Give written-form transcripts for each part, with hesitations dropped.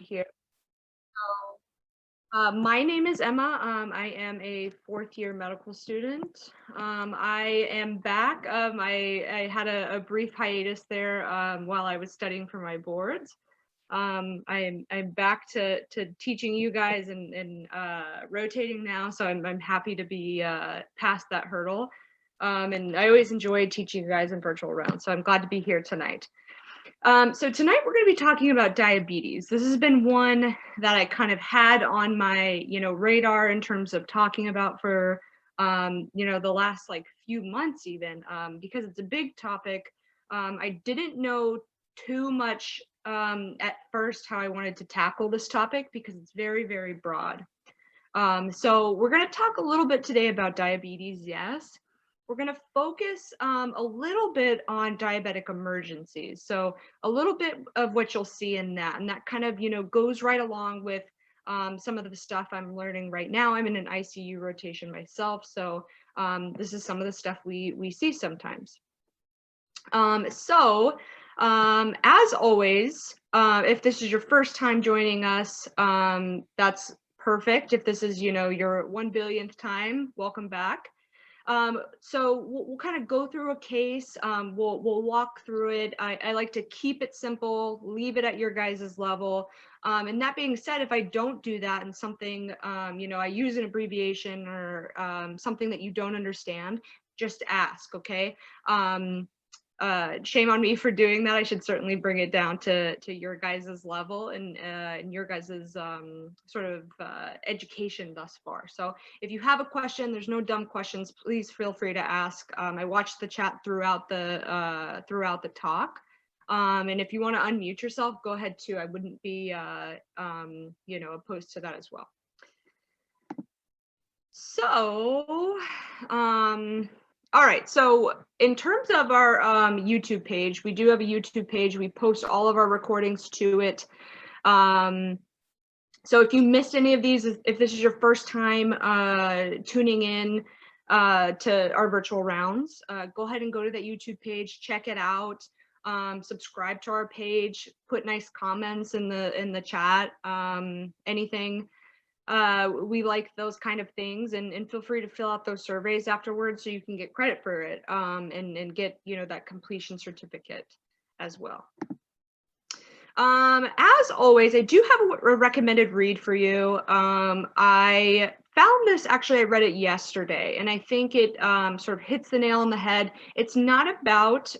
Here. My name is Emma. I am a fourth-year medical student. I am back. I had a brief hiatus there while I was studying for my boards. I'm back to teaching you guys and rotating now, so I'm happy to be past that hurdle. And I always enjoy teaching you guys in virtual rounds, so I'm glad to be here tonight. So tonight we're going to be talking about diabetes. This has been one that I kind of had on my, radar in terms of talking about for, the last few months even, because it's a big topic. I didn't know too much at first how I wanted to tackle this topic because it's very, very broad. So we're going to talk a little bit today about diabetes, yes. We're going to focus a little bit on diabetic emergencies. So a little bit of what you'll see in that, and that kind of, goes right along with some of the stuff I'm learning right now. I'm in an ICU rotation myself, so this is some of the stuff we see sometimes. As always, if this is your first time joining us, that's perfect. If this is, your 1 billionth time, welcome back. So we'll kind of go through a case. We'll walk through it. I like to keep it simple, leave it at your guys' level. And that being said, if I don't do that and something, I use an abbreviation or something that you don't understand, just ask, okay? Shame on me for doing that. I should certainly bring it down to your guys' level and your guys' sort of education thus far. So if you have a question, there's no dumb questions. Please feel free to ask. I watched the chat throughout the talk. And if you want to unmute yourself, go ahead too. I wouldn't be opposed to that as well. So all right, so in terms of our YouTube page, we do have a YouTube page. We post all of our recordings to it. So if you missed any of these, if this is your first time tuning in to our virtual rounds, go ahead and go to that YouTube page, check it out, subscribe to our page, put nice comments in the chat, anything. We like those kind of things, and feel free to fill out those surveys afterwards so you can get credit for it and get that completion certificate as well. As always, I do have a recommended read for you. I found this, actually I read it yesterday, and I think it sort of hits the nail on the head. It's not about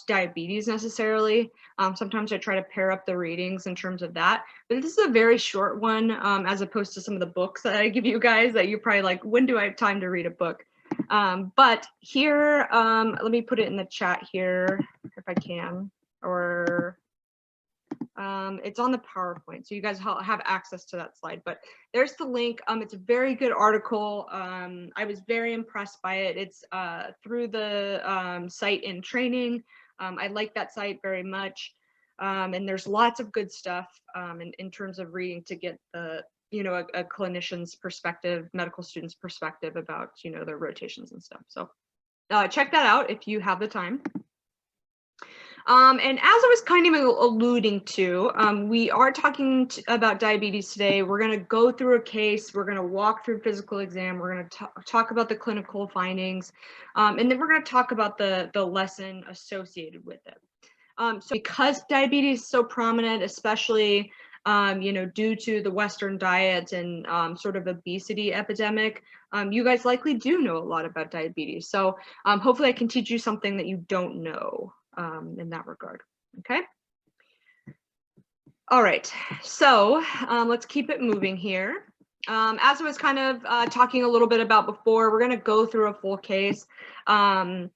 diabetes necessarily. Sometimes I try to pair up the readings in terms of that, but this is a very short one as opposed to some of the books that I give you guys that you're probably like, when do I have time to read a book? But here, let me put it in the chat here if I can, or it's on the PowerPoint, so you guys have access to that slide, but there's the link. It's a very good article. I was very impressed by it. It's through the site in training. I like that site very much. And there's lots of good stuff in terms of reading to get the, a clinician's perspective, medical student's perspective about, their rotations and stuff. So check that out if you have the time. And as I was kind of alluding to, we are talking about diabetes today. We're going to go through a case. We're going to walk through physical exam. We're going to talk about the clinical findings. And then we're going to talk about the lesson associated with it. So because diabetes is so prominent, especially, due to the Western diet and sort of obesity epidemic, you guys likely do know a lot about diabetes. So hopefully I can teach you something that you don't know in that regard. Okay. All right, so let's keep it moving here. As I was kind of talking a little bit about before, we're going to go through a full case. The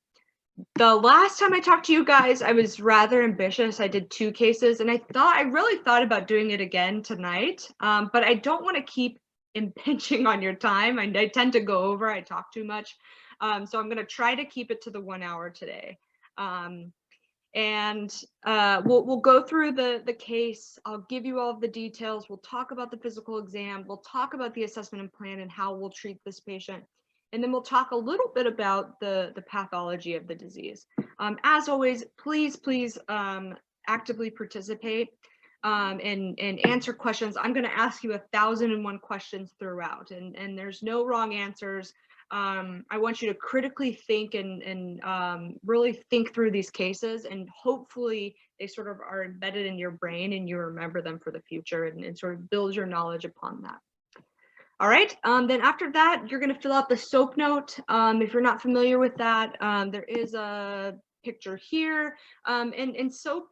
last time I talked to you guys, I was rather ambitious. I did 2 cases, and I really thought about doing it again tonight, but I don't want to keep impinging on your time. I tend to go over, I talk too much. So I'm going to try to keep it to the 1 hour today. And we'll go through the case. I'll give you all of the details. We'll talk about the physical exam. We'll talk about the assessment and plan and how we'll treat this patient. And then we'll talk a little bit about the pathology of the disease. As always, please actively participate. and answer questions. I'm going to ask you 1,001 questions throughout, and there's no wrong answers. I want you to critically think and really think through these cases, and hopefully they sort of are embedded in your brain and you remember them for the future, and sort of build your knowledge upon that. All right, then after that, you're going to fill out the SOAP note. If you're not familiar with that, there is a picture here, and SOAP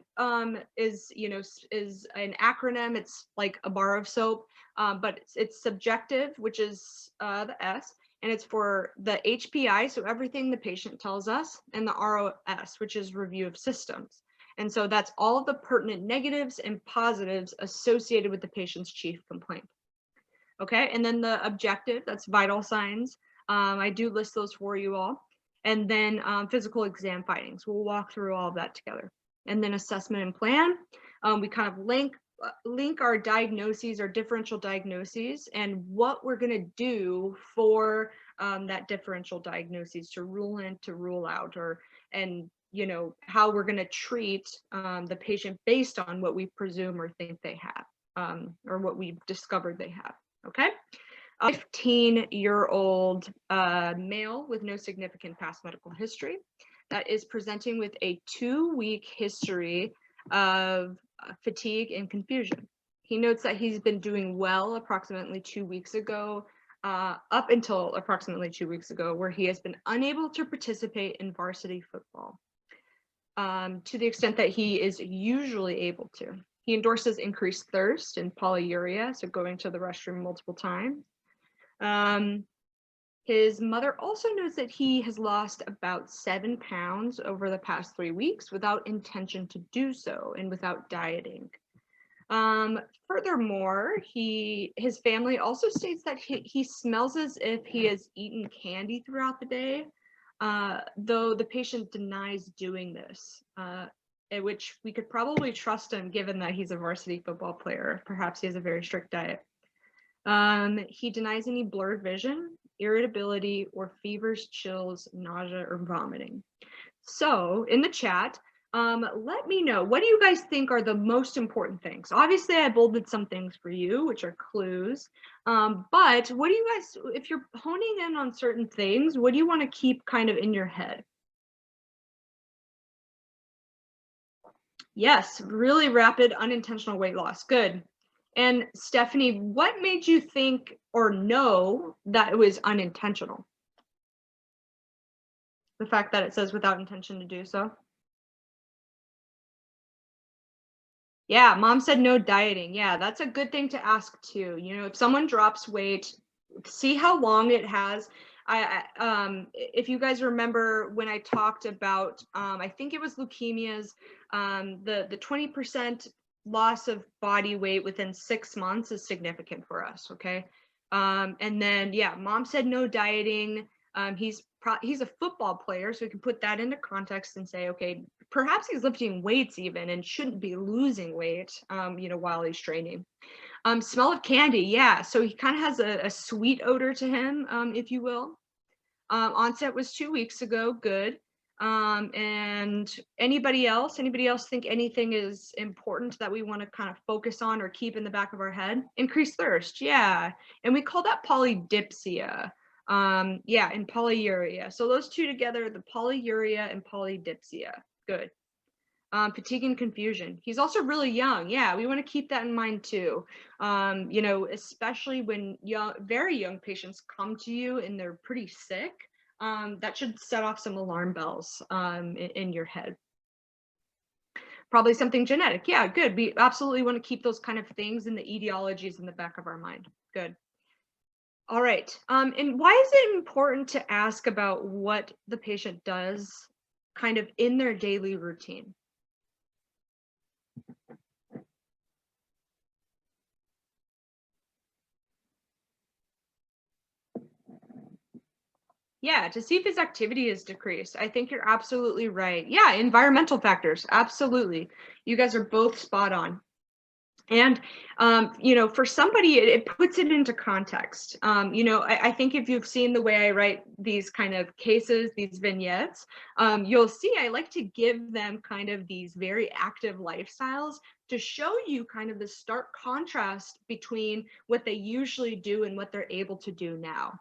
is, you know, is an acronym. It's like a bar of soap, but it's subjective, which is the S, and it's for the HPI, so everything the patient tells us, and the ROS, which is review of systems. And so that's all of the pertinent negatives and positives associated with the patient's chief complaint. Okay, and then the objective, that's vital signs. I do list those for you all. And then physical exam findings. We'll walk through all of that together. And then assessment and plan. We kind of link our diagnoses, our differential diagnoses, and what we're going to do for that differential diagnosis to rule in, to rule out, and you know, how we're going to treat the patient based on what we presume or think they have, or what we've discovered they have. Okay, a 15-year-old male with no significant past medical history that is presenting with a 2-week history of fatigue and confusion. He notes that he's been doing well approximately 2 weeks ago, up until approximately 2 weeks ago, where he has been unable to participate in varsity football to the extent that he is usually able to. He endorses increased thirst and polyuria, so going to the restroom multiple times. His mother also knows that he has lost about 7 pounds over the past 3 weeks without intention to do so and without dieting. Furthermore, his family also states that he smells as if he has eaten candy throughout the day, though the patient denies doing this. At which we could probably trust him given that he's a varsity football player. Perhaps he has a very strict diet. He denies any blurred vision, irritability, or fevers, chills, nausea, or vomiting. So in the chat, let me know, what do you guys think are the most important things? Obviously, I bolded some things for you, which are clues. But what do you guys, if you're honing in on certain things, what do you want to keep kind of in your head? Yes, really rapid, unintentional weight loss. Good. And Stephanie, what made you think or know that it was unintentional? The fact that it says without intention to do so. Yeah, mom said no dieting. Yeah, that's a good thing to ask too. You know, if someone drops weight, see how long it has. If you guys remember when I talked about, I think it was leukemias, the 20% loss of body weight within 6 months is significant for us. Okay. And then, yeah, mom said no dieting. He's a football player, so we can put that into context and say, okay, perhaps he's lifting weights even and shouldn't be losing weight, you know, while he's training. Smell of candy, yeah. So he kind of has a sweet odor to him, if you will. Onset was 2 weeks ago, good. And anybody else think anything is important that we want to kind of focus on or keep in the back of our head? Increased thirst, yeah. And we call that polydipsia. Yeah, and polyuria. So those two together, the polyuria and polydipsia, good. Fatigue and confusion. He's also really young. Yeah, we want to keep that in mind too. You know, especially when very young patients come to you and they're pretty sick, that should set off some alarm bells in your head. Probably something genetic. Yeah, good. We absolutely want to keep those kind of things and the etiologies in the back of our mind. Good. All right. And why is it important to ask about what the patient does kind of in their daily routine? Yeah, to see if his activity is decreased. I think you're absolutely right. Yeah, environmental factors. Absolutely. You guys are both spot on. And, for somebody, it puts it into context. I think if you've seen the way I write these kind of cases, these vignettes, you'll see I like to give them kind of these very active lifestyles to show you kind of the stark contrast between what they usually do and what they're able to do now.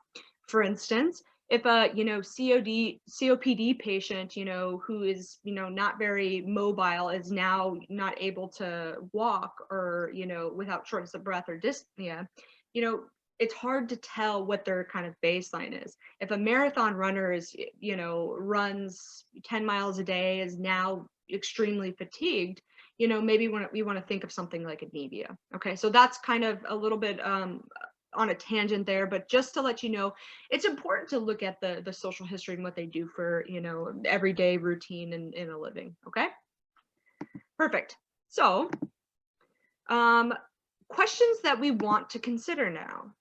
For instance, if a COPD patient, who is not very mobile, is now not able to walk, or without shortness of breath or dyspnea, it's hard to tell what their kind of baseline is. If a marathon runner is runs 10 miles a day, is now extremely fatigued, maybe we want to think of something like anemia. Okay, so that's kind of a little bit on a tangent there, but just to let you know, it's important to look at the social history and what they do for everyday routine in a living. Okay, perfect. So questions that we want to consider now.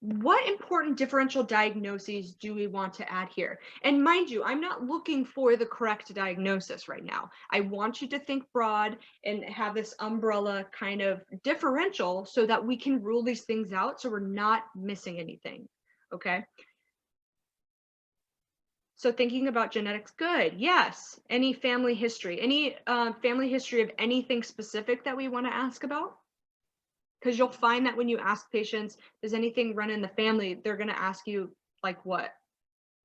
What important differential diagnoses do we want to add here? And mind you, I'm not looking for the correct diagnosis right now. I want you to think broad and have this umbrella kind of differential so that we can rule these things out so we're not missing anything. Okay. So thinking about genetics, good. Yes. Any family history, any family history of anything specific that we want to ask about? Because you'll find that when you ask patients, does anything run in the family, they're going to ask you like what?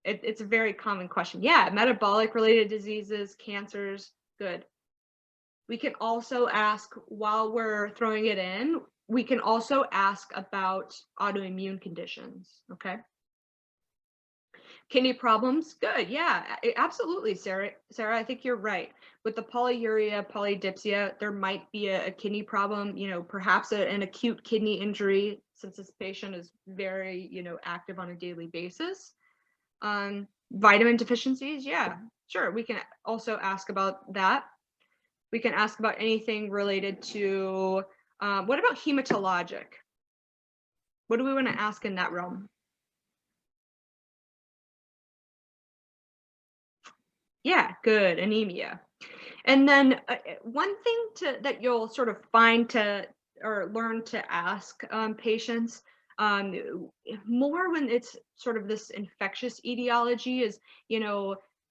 It's a very common question. Yeah, metabolic related diseases, cancers, good. We can also ask, while we're throwing it in, we can also ask about autoimmune conditions, okay? Kidney problems, good. Yeah, absolutely, Sarah. I think you're right. With the polyuria, polydipsia, there might be a kidney problem, perhaps an acute kidney injury, since this patient is very, active on a daily basis. Vitamin deficiencies, yeah, sure. We can also ask about that. We can ask about anything related to, what about hematologic? What do we want to ask in that realm? Yeah, good, anemia. And then one thing that you'll sort of find to or learn to ask patients more when it's sort of this infectious etiology is,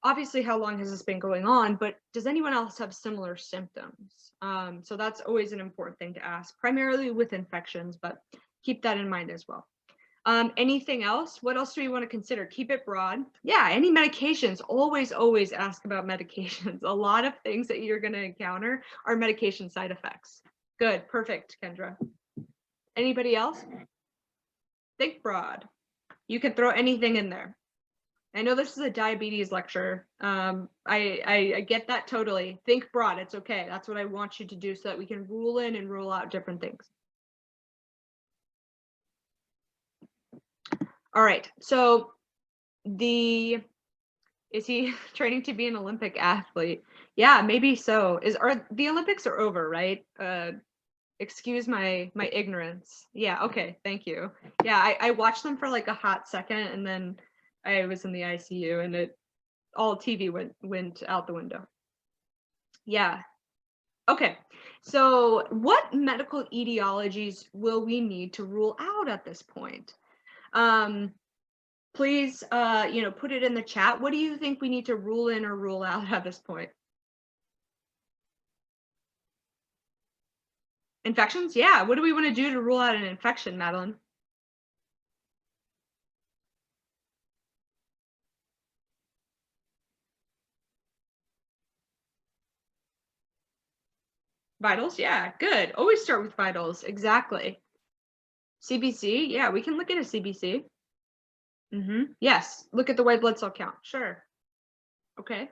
obviously how long has this been going on, but does anyone else have similar symptoms? So that's always an important thing to ask, primarily with infections, but keep that in mind as well. Anything else? What else do we want to consider? Keep it broad. Yeah, any medications, always ask about medications. A lot of things that you're going to encounter are medication side effects. Good, perfect, Kendra. Anybody else? Think broad. You can throw anything in there. I know this is a diabetes lecture. I get that totally. Think broad, it's okay. That's what I want you to do so that we can rule in and rule out different things. All right, so is he training to be an Olympic athlete? Yeah, maybe so. Are the Olympics are over, right? Excuse my ignorance. Yeah, okay, thank you. Yeah, I watched them for like a hot second, and then I was in the ICU, and all TV went out the window. Yeah. Okay. So what medical etiologies will we need to rule out at this point? Please, put it in the chat. What do you think we need to rule in or rule out at this point? Infections? Yeah. What do we want to do to rule out an infection, Madeline? Vitals? Yeah, good. Always start with vitals. Exactly. CBC? Yeah, we can look at a CBC. Yes. Look at the white blood cell count. Sure. Okay.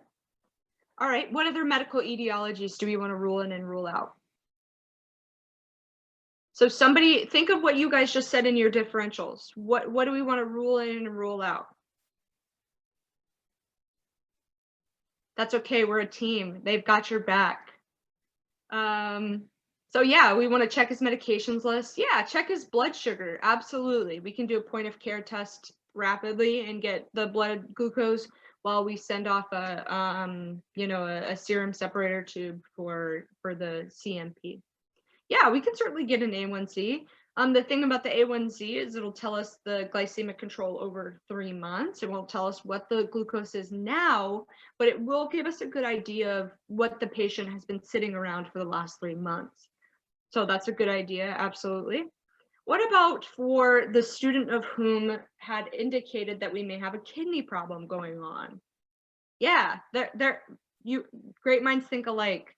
All right. What other medical etiologies do we want to rule in and rule out? So somebody think of what you guys just said in your differentials. What do we want to rule in and rule out? That's okay. We're a team. They've got your back. So yeah, we want to check his medications list. Yeah, check his blood sugar. Absolutely. We can do a point of care test rapidly and get the blood glucose while we send off a serum separator tube for the CMP. Yeah, we can certainly get an A1C. The thing about the A1C is it'll tell us the glycemic control over 3 months. It won't tell us what the glucose is now, but it will give us a good idea of what the patient has been sitting around for the last 3 months. So that's a good idea, absolutely. What about for the student of whom had indicated that we may have a kidney problem going on? Yeah, great minds think alike.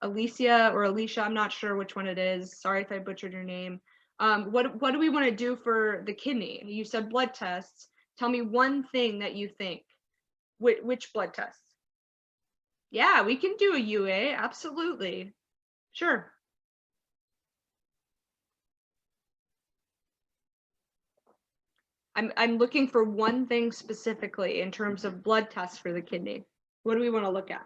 Alicia or Alicia, I'm not sure which one it is. Sorry if I butchered your name. What do we want to do for the kidney? You said blood tests. Tell me one thing that you think. Which blood tests? Yeah, we can do a UA, absolutely. Sure. I'm looking for one thing specifically in terms of blood tests for the kidney. What do we want to look at?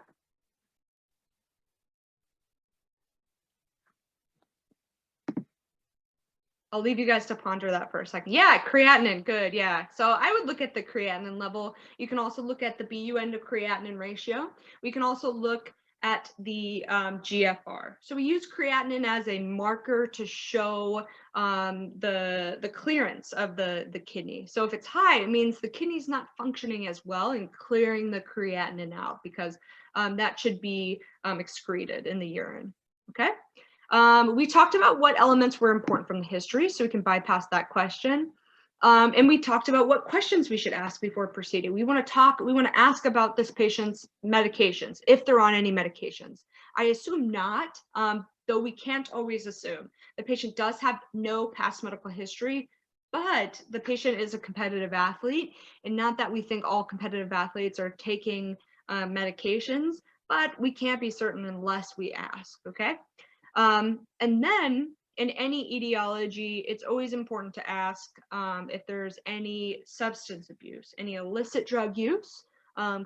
I'll leave you guys to ponder that for a second. Yeah, creatinine, good, yeah. So I would look at the creatinine level. You can also look at the BUN to creatinine ratio. We can also look at the GFR. So we use creatinine as a marker to show the clearance of the kidney. So if it's high, it means the kidney's not functioning as well and clearing the creatinine out, because that should be excreted in the urine, okay? We talked about what elements were important from the history, so we can bypass that question. And we talked about what questions we should ask before proceeding. We want to ask about this patient's medications, if they're on any medications. I assume not, though we can't always assume. The patient does have no past medical history, but the patient is a competitive athlete, and not that we think all competitive athletes are taking medications, but we can't be certain unless we ask, okay? And then in any etiology, it's always important to ask if there's any substance abuse, any illicit drug use,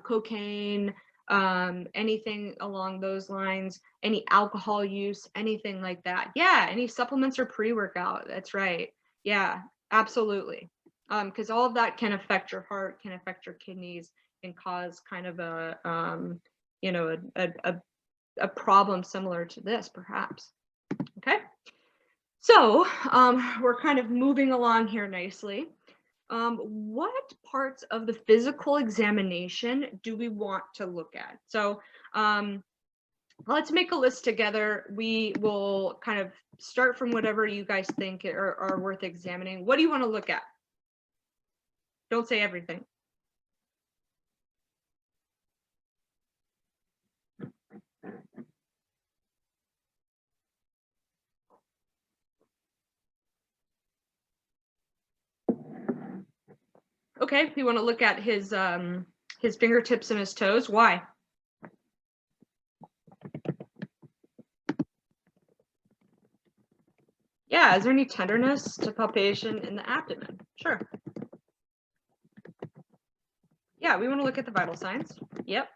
cocaine, anything along those lines, any alcohol use, anything like that. Yeah, any supplements or pre-workout, that's right. Yeah, absolutely. Because all of that can affect your heart, can affect your kidneys, and cause kind of a, you know, a problem similar to this, perhaps. Okay, so we're kind of moving along here nicely. What parts of the physical examination do we want to look at? So let's make a list together. We will kind of start from whatever you guys think are worth examining. What do you want to look at? Don't say everything. Okay, we want to look at his fingertips and his toes. Why? Yeah, is there any tenderness to palpation in the abdomen? Sure. Yeah, we want to look at the vital signs. Yep.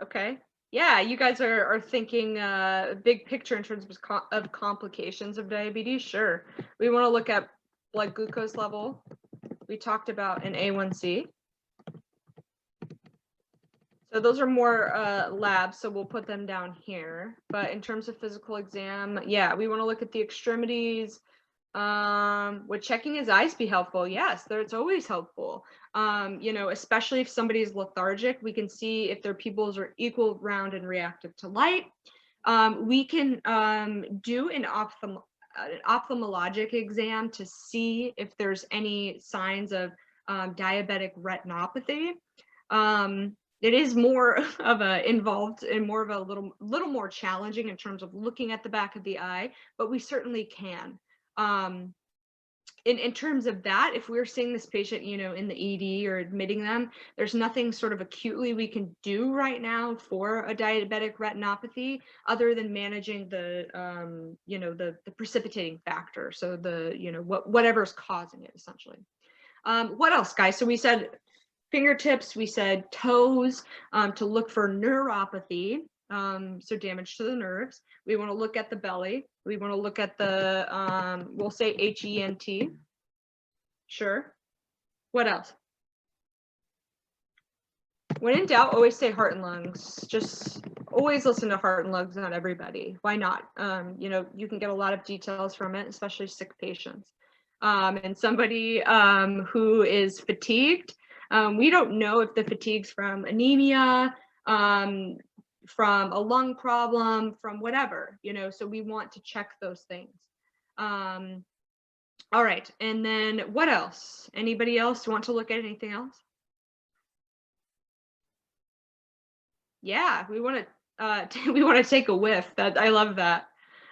Okay. Yeah, you guys are thinking big picture in terms of complications of diabetes. Sure. We want to look at blood glucose level. We talked about an A1C. So those are more labs, so we'll put them down here. But in terms of physical exam, yeah, we want to look at the extremities. Would checking his eyes be helpful? Yes, it's always helpful. You know, especially if somebody's lethargic, we can see if their pupils are equal, round, and reactive to light. We can do an ophthalmologic exam to see if there's any signs of diabetic retinopathy. It is more of involved and more of a little more challenging in terms of looking at the back of the eye, but we certainly can. In terms of that, if we're seeing this patient, you know, in the ED or admitting them, there's nothing sort of acutely we can do right now for a diabetic retinopathy other than managing the, you know, the precipitating factor. So the, you know, whatever's causing it essentially. What else, guys? So we said fingertips, we said toes, to look for neuropathy. So damage to the nerves. We want to look at the belly. We want to look at the, we'll say HENT. Sure. What else? When in doubt, always say heart and lungs. Just always listen to heart and lungs, not everybody. Why not? You know, you can get a lot of details from it, especially sick patients. And somebody who is fatigued, we don't know if the fatigue's from anemia, from a lung problem, from whatever, you know, so we want to check those things. All right, and then what else? Anybody else want to look at anything else? Yeah, we want to we want to take a whiff. That I love that.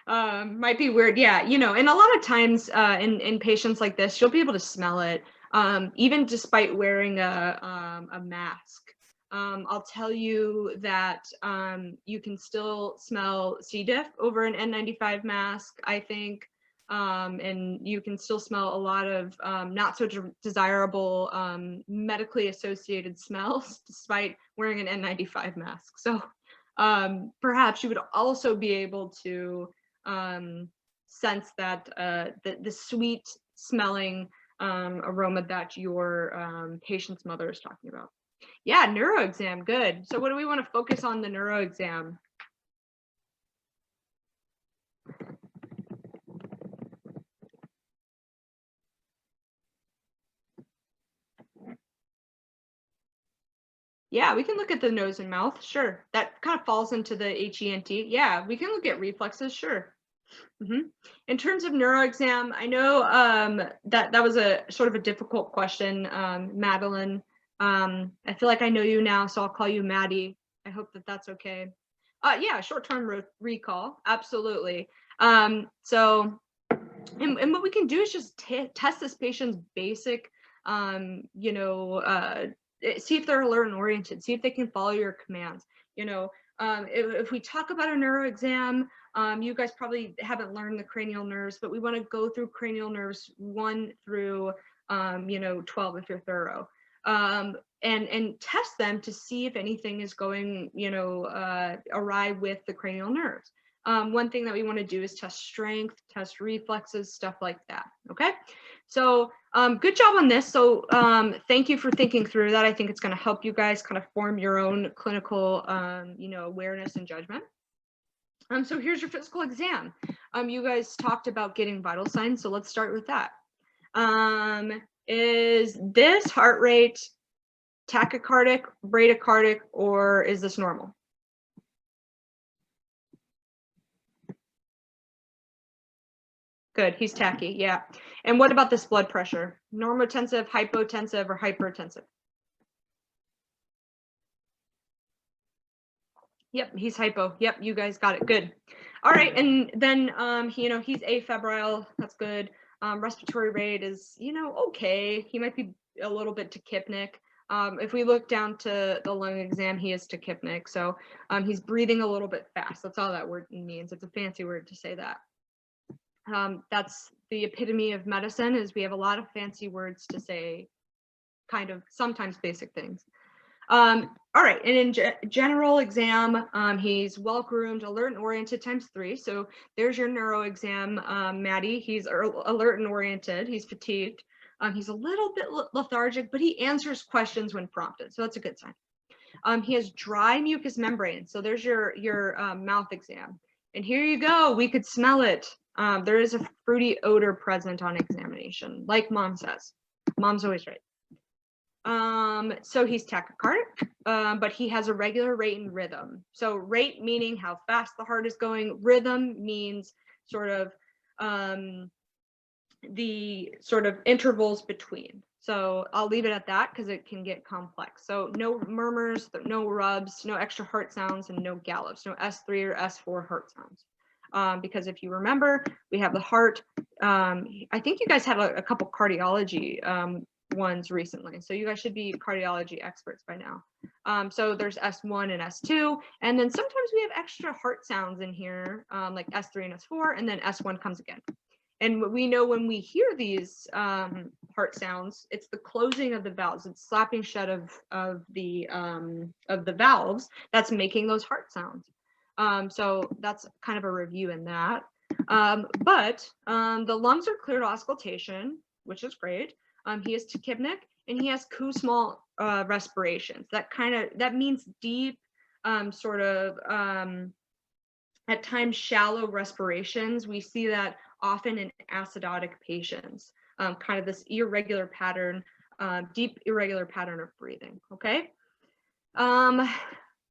Might be weird, yeah. You know, and a lot of times in patients like this, you'll be able to smell it, even despite wearing a mask. I'll tell you that you can still smell C. diff over an N95 mask, I think. And you can still smell a lot of not so desirable medically associated smells despite wearing an N95 mask. So perhaps you would also be able to sense that the sweet smelling aroma that your patient's mother is talking about. Yeah, neuro exam, good. So what do we want to focus on the neuro exam? Yeah, we can look at the nose and mouth, sure. That kind of falls into the HENT. Yeah, we can look at reflexes, sure. In terms of neuro exam, I know that was a sort of a difficult question, Madeline. I feel like I know you now, so I'll call you Maddie. I hope that that's okay. Yeah, short-term recall, absolutely. So, and what we can do is just test this patient's basic, you know, see if they're alert and oriented, see if they can follow your commands. You know, if we talk about a neuro exam, you guys probably haven't learned the cranial nerves, but we want to go through cranial nerves 1 through, you know, 12 if you're thorough, and test them to see if anything is going, you know, awry with the cranial nerves. One thing that we want to do is test strength, test reflexes, stuff like that. Okay, so good job on this. So thank you for thinking through that. I think it's going to help you guys kind of form your own clinical, you know, awareness and judgment. So here's your physical exam. You guys talked about getting vital signs, so let's start with that. Is this heart rate tachycardic, bradycardic, or is this normal? Good, he's tachy, yeah. And what about this blood pressure? Normotensive, hypotensive, or hypertensive? Yep, he's hypo. Yep, you guys got it. Good. All right, and then you know, he's afebrile. That's good. Respiratory rate is, you know, okay. He might be a little bit tachypnic. If we look down to the lung exam, he is tachypnic. So he's breathing a little bit fast. That's all that word means. It's a fancy word to say that. That's the epitome of medicine, is we have a lot of fancy words to say kind of sometimes basic things. All right, and in general exam, he's well-groomed, alert and oriented ×3. So there's your neuro exam, Maddie. He's alert and oriented. He's fatigued. He's a little bit lethargic, but he answers questions when prompted. So that's a good sign. He has dry mucous membrane. So there's your mouth exam. And here you go. We could smell it. There is a fruity odor present on examination, like mom says. Mom's always right. So he's tachycardic, but he has a regular rate and rhythm. So rate meaning how fast the heart is going. Rhythm means sort of the sort of intervals between. So I'll leave it at that because it can get complex. So no murmurs, no rubs, no extra heart sounds, and no gallops, no S3 or S4 heart sounds. Because if you remember, we have the heart. I think you guys had a couple cardiology ones recently, so you guys should be cardiology experts by now. So there's S1 and S2, and then sometimes we have extra heart sounds in here, like S3 and S4, and then S1 comes again. And we know when we hear these heart sounds, it's the closing of the valves. It's slapping shut of the valves that's making those heart sounds. So that's kind of a review in that. But the lungs are clear to auscultation, which is great. He has tachypnic, and he has small respirations. That means deep, sort of at times shallow respirations. We see that often in acidotic patients, kind of this irregular pattern, deep irregular pattern of breathing. Okay.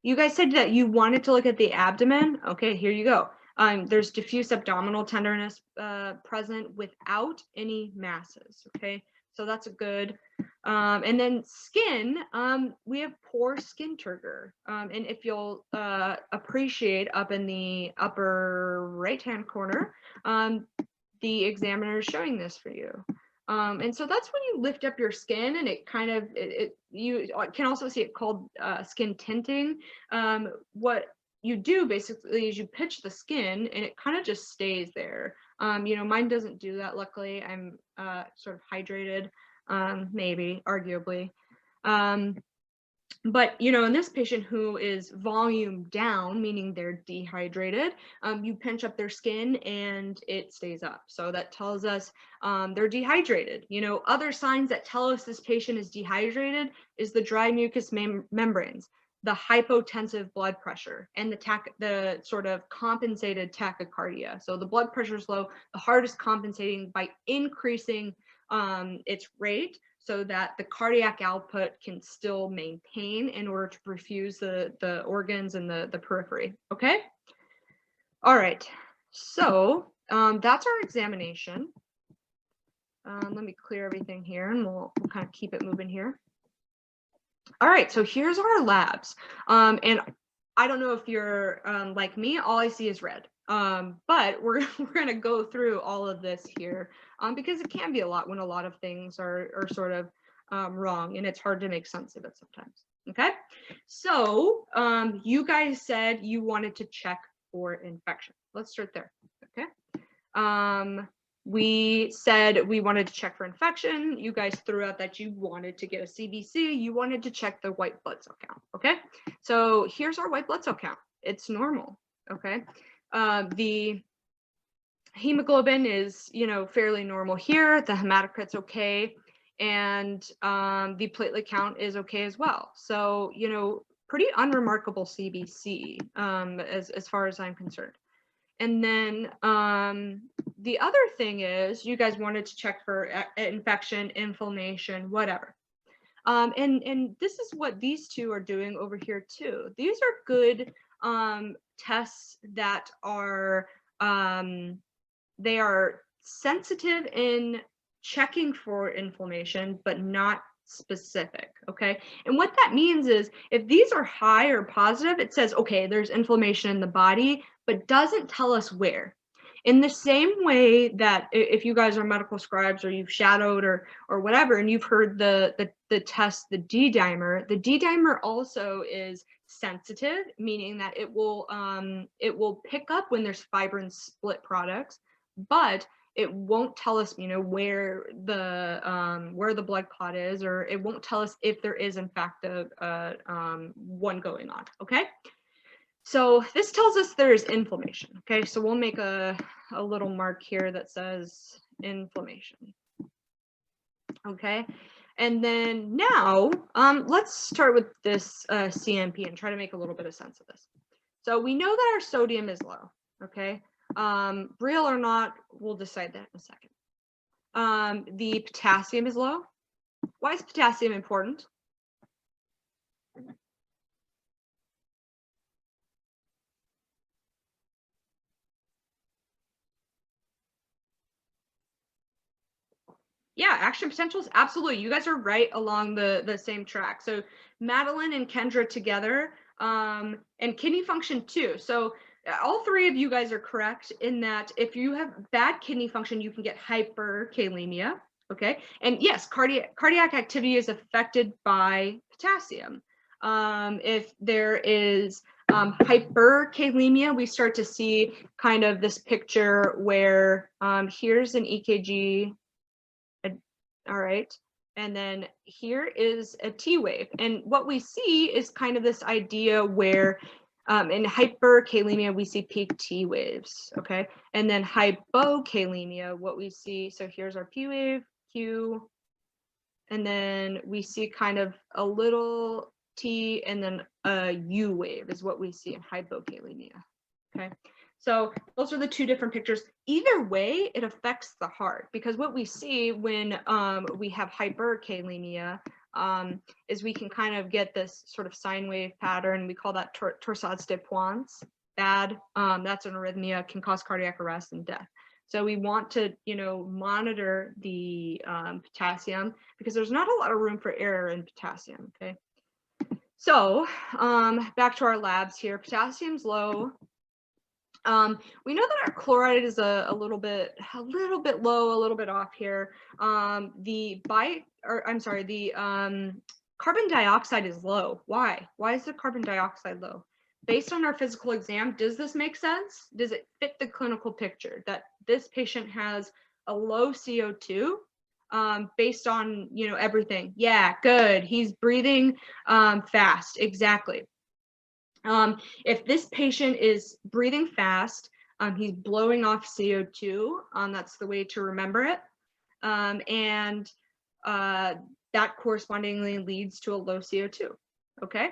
You guys said that you wanted to look at the abdomen. Okay, here you go. There's diffuse abdominal tenderness present without any masses. Okay, so that's a good. And then skin, we have poor skin turgor. And if you'll appreciate, up in the upper right-hand corner, the examiner is showing this for you. And so that's when you lift up your skin, and it kind of, you can also see it called skin tinting. What you do basically is you pitch the skin, and it kind of just stays there. Mine doesn't do that, luckily. I'm sort of hydrated, maybe, arguably. But, in this patient who is volume down, meaning they're dehydrated, you pinch up their skin and it stays up. So that tells us they're dehydrated. Other signs that tell us this patient is dehydrated is the dry mucous membranes, the hypotensive blood pressure, and the sort of compensated tachycardia. So the blood pressure is low, the heart is compensating by increasing its rate, so that the cardiac output can still maintain in order to perfuse the organs and the periphery. Okay. All right. So that's our examination. Let me clear everything here, and we'll kind of keep it moving here. All right. So here's our labs. And I don't know if you're like me, all I see is red. But we're going to go through all of this here, because it can be a lot when a lot of things are sort of wrong, and it's hard to make sense of it sometimes. Okay, so you guys said you wanted to check for infection. Let's start there. Okay. We said we wanted to check for infection. You guys threw out that you wanted to get a CBC. You wanted to check the white blood cell count. Okay, so here's our white blood cell count. It's normal. Okay. The hemoglobin is, fairly normal here. The hematocrit's okay, and the platelet count is okay as well. So, pretty unremarkable CBC as far as I'm concerned. And then the other thing is, you guys wanted to check for infection, inflammation, whatever. And this is what these two are doing over here too. These are good tests that are they are sensitive in checking for inflammation, but not specific. Okay, and what that means is, if these are high or positive, it says, okay, there's inflammation in the body, but doesn't tell us where. In the same way that if you guys are medical scribes, or you've shadowed or whatever, and you've heard the test, the D-dimer also is sensitive, meaning that it will pick up when there's fibrin split products, but it won't tell us, where the blood clot is, or it won't tell us if there is in fact one going on. Okay. So this tells us there's inflammation. Okay, so we'll make a little mark here that says inflammation. Okay, and then now let's start with this CMP and try to make a little bit of sense of this. So we know that our sodium is low. Okay, real or not, we'll decide that in a second. The potassium is low. Why is potassium important? Yeah, action potentials, absolutely. You guys are right along the same track. So Madeline and Kendra together, and kidney function too. So all three of you guys are correct in that if you have bad kidney function, you can get hyperkalemia. Okay, and yes, cardiac activity is affected by potassium. If there is hyperkalemia, we start to see kind of this picture where here's an EKG. All right, and then here is a T wave, and what we see is kind of this idea where in hyperkalemia we see peak T waves. Okay, and then hypokalemia, what we see, so here's our P wave, Q, and then we see kind of a little T and then a U wave is what we see in hypokalemia. Okay, so those are the two different pictures. Either way, it affects the heart, because what we see when we have hyperkalemia is we can kind of get this sort of sine wave pattern. We call that torsades de pointes. Bad. That's an arrhythmia, can cause cardiac arrest and death. So we want to, monitor the potassium, because there's not a lot of room for error in potassium. Okay. So back to our labs here. Potassium's low. We know that our chloride is a little bit low, a little bit off here. The carbon dioxide is low. Why? Why is the carbon dioxide low? Based on our physical exam, does this make sense? Does it fit the clinical picture that this patient has a low CO2 based on, everything? Yeah, good. He's breathing fast. Exactly. If this patient is breathing fast, he's blowing off CO2. That's the way to remember it. And that correspondingly leads to a low CO2. Okay.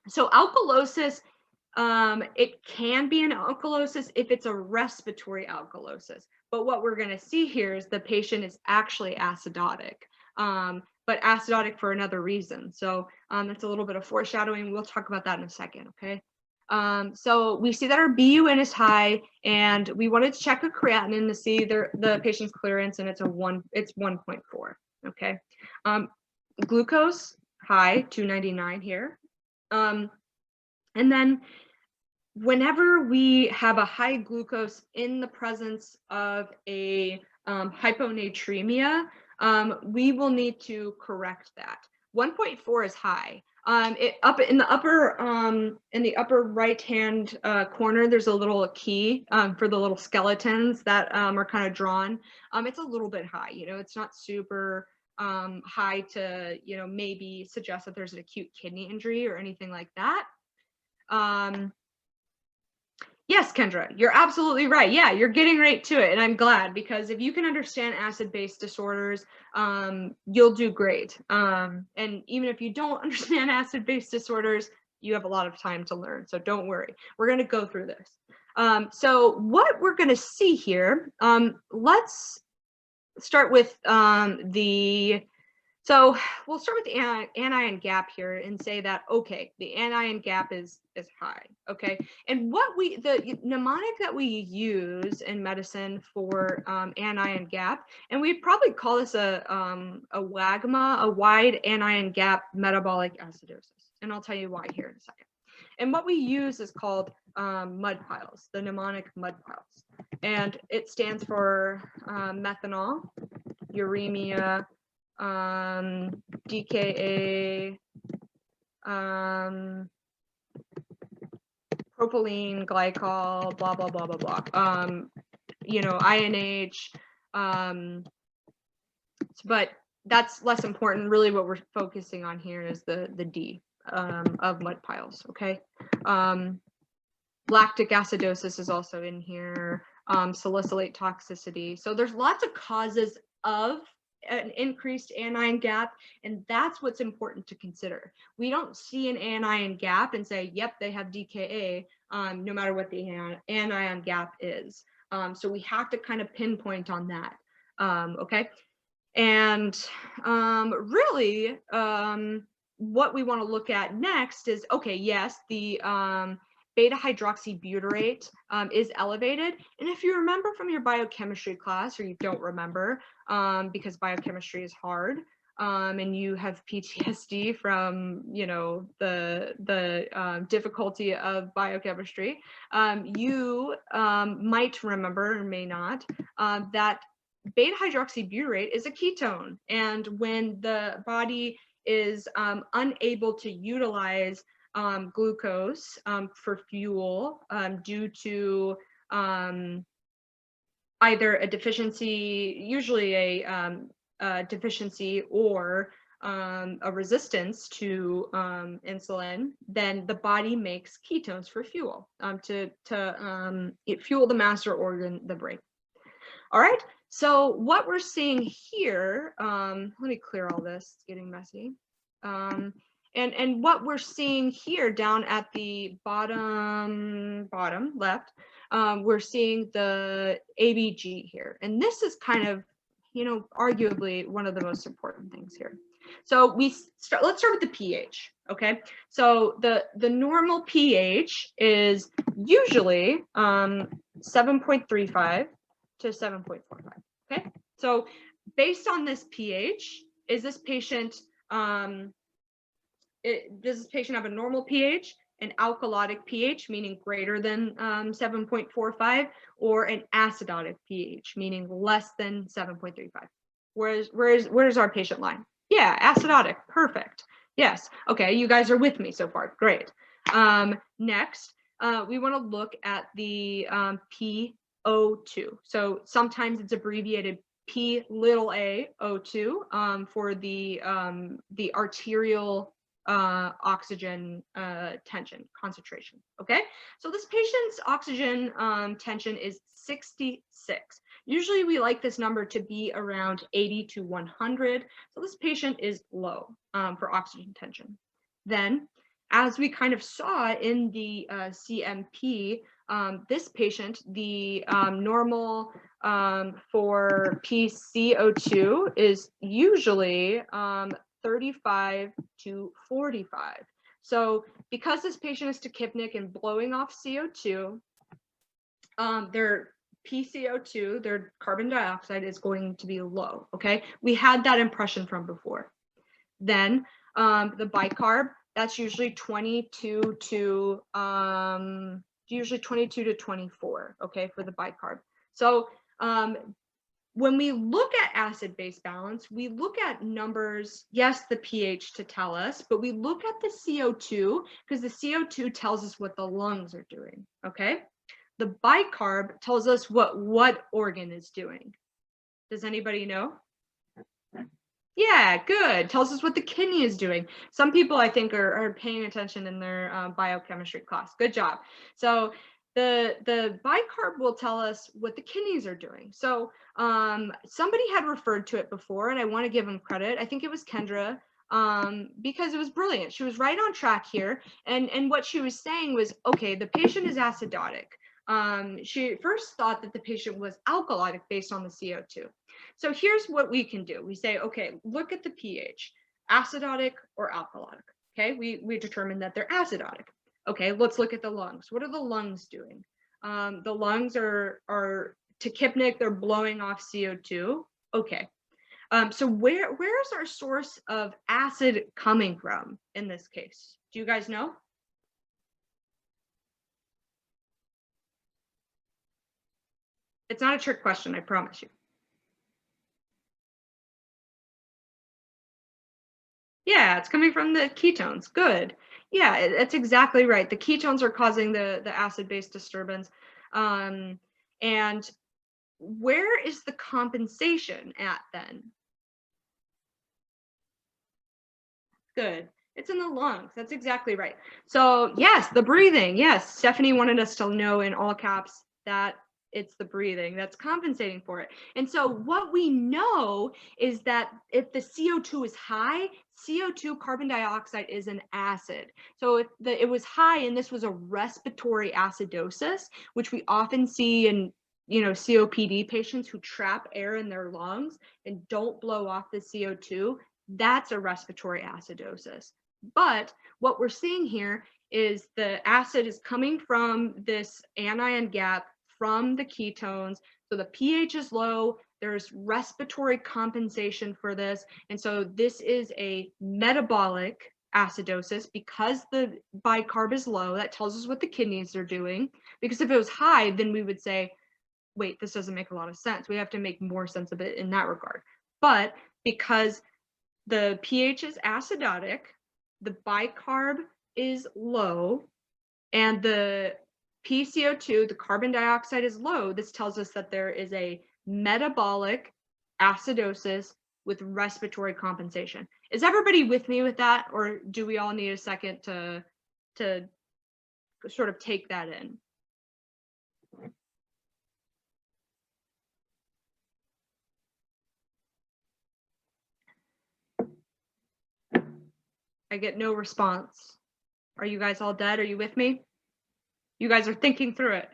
So alkalosis, it can be an alkalosis if it's a respiratory alkalosis. But what we're going to see here is the patient is actually acidotic, but acidotic for another reason. So that's a little bit of foreshadowing. We'll talk about that in a second, okay? So we see that our BUN is high, and we wanted to check a creatinine to see the patient's clearance, and it's 1.4, okay? Glucose, high, 299 here. And then whenever we have a high glucose in the presence of a hyponatremia, we will need to correct that. 1.4 is high. Up in the upper right hand corner, there's a little key for the little skeletons that are kind of drawn. It's a little bit high. It's not super high to maybe suggest that there's an acute kidney injury or anything like that. Yes, Kendra, you're absolutely right. Yeah, you're getting right to it, and I'm glad, because if you can understand acid-base disorders, you'll do great. And even if you don't understand acid-base disorders, you have a lot of time to learn, so don't worry. We're going to go through this. So what we're going to see here, let's start with so we'll start with the anion gap here and say that, okay, the anion gap is high, okay? And the mnemonic that we use in medicine for anion gap, and we'd probably call this a WAGMA, a wide anion gap metabolic acidosis. And I'll tell you why here in a second. And what we use is called mud piles, the mnemonic mud piles. And it stands for methanol, uremia, DKA, propylene glycol, blah, blah, blah, blah, blah. INH, but that's less important. Really what we're focusing on here is the D of mud piles, okay? Lactic acidosis is also in here, salicylate toxicity. So there's lots of causes of an increased anion gap, and that's what's important to consider. We don't see an anion gap and say, yep, they have DKA, no matter what the anion gap is. So we have to kind of pinpoint on that, okay? And really, what we want to look at next is, okay, yes, the beta hydroxybutyrate is elevated. And if you remember from your biochemistry class, or you don't remember, because biochemistry is hard, and you have PTSD from, the difficulty of biochemistry, you might remember, or may not, that beta hydroxybutyrate is a ketone. And when the body is unable to utilize glucose for fuel due to either a deficiency, usually a deficiency, or a resistance to insulin, then the body makes ketones for fuel to fuel the master organ, the brain. All right, So what we're seeing here, let me clear all this, it's getting messy. And what we're seeing here down at the bottom left, we're seeing the ABG here. And this is kind of, you know, arguably one of the most important things here. So let's start with the pH, okay? So the normal pH is usually 7.35 to 7.45, okay? So based on this pH, is this patient, does this patient have a normal pH, an alkalotic pH, meaning greater than 7.45, or an acidotic pH, meaning less than 7.35? Where's our patient line? Yeah, acidotic, perfect. Yes, okay, you guys are with me so far, great. Next, we wanna look at the PO2. So sometimes it's abbreviated P_A_O2 for the arterial oxygen tension concentration. Okay, so this patient's oxygen tension is 66. Usually we like this number to be around 80 to 100. So this patient is low for oxygen tension. Then, as we kind of saw in the CMP, this patient, the normal for PCO2 is usually 35 to 45. So because this patient is tachypnic and blowing off CO2, their PCO2, their carbon dioxide, is going to be low, okay? We had that impression from before. Then the bicarb, that's usually 22 to 24, okay, for the bicarb. So when we look at acid-base balance, we look at numbers, yes, the pH to tell us, but we look at the CO2 because the CO2 tells us what the lungs are doing, okay? The bicarb tells us what organ is doing. Does anybody know? Yeah, good. Tells us what the kidney is doing. Some people, I think, are paying attention in their biochemistry class. Good job. So the bicarb will tell us what the kidneys are doing. So somebody had referred to it before, and I want to give them credit. I think it was Kendra, because it was brilliant. She was right on track here. And what she was saying was, okay, the patient is acidotic. She first thought that the patient was alkalotic based on the CO2. So here's what we can do. We say, okay, look at the pH, acidotic or alkalotic. Okay, we determined that they're acidotic. Okay, let's look at the lungs. What are the lungs doing? The lungs are tachypnic, they're blowing off CO2. Okay, so where's our source of acid coming from in this case? Do you guys know? It's not a trick question, I promise you. Yeah, it's coming from the ketones. Good. Yeah, that's exactly right. The ketones are causing the acid-base disturbance. And where is the compensation at then? Good. It's in the lungs. That's exactly right. So yes, the breathing. Yes, Stephanie wanted us to know in all caps that it's the breathing that's compensating for it. And so what we know is that if the CO2 is high, CO2, carbon dioxide, is an acid. So if it was high and this was a respiratory acidosis, which we often see in COPD patients who trap air in their lungs and don't blow off the CO2, that's a respiratory acidosis. But what we're seeing here is the acid is coming from this anion gap from the ketones. So the pH is low, there's respiratory compensation for this. And so this is a metabolic acidosis because the bicarb is low. That tells us what the kidneys are doing. Because if it was high, then we would say, wait, this doesn't make a lot of sense. We have to make more sense of it in that regard. But because the pH is acidotic, the bicarb is low, and the PCO2, the carbon dioxide, is low, this tells us that there is a metabolic acidosis with respiratory compensation. Is everybody with me with that, or do we all need a second to sort of take that in? I get no response. Are you guys all dead? Are you with me? You guys are thinking through it.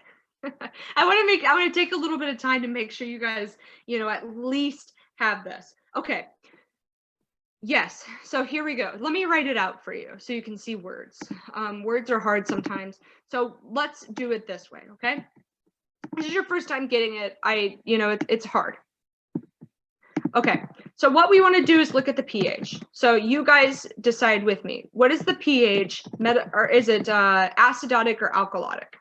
I want to take a little bit of time to make sure you guys, at least have this. Okay. Yes. So here we go. Let me write it out for you so you can see words. Words are hard sometimes. So let's do it this way. Okay. This is your first time getting it. It's hard. Okay. So what we want to do is look at the pH. So you guys decide with me. What is the pH? Or is it acidotic or alkalotic?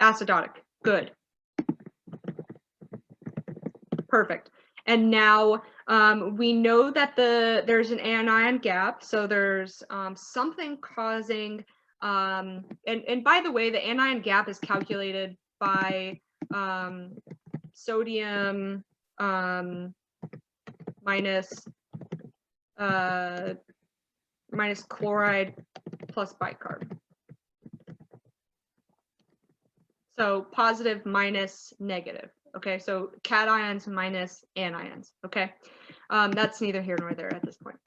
Acidotic. Good. Perfect. And now we know that there's an anion gap. So there's something causing, and by the way, the anion gap is calculated by sodium minus chloride plus bicarb. So positive minus negative. Okay, so cations minus anions. Okay, that's neither here nor there at this point.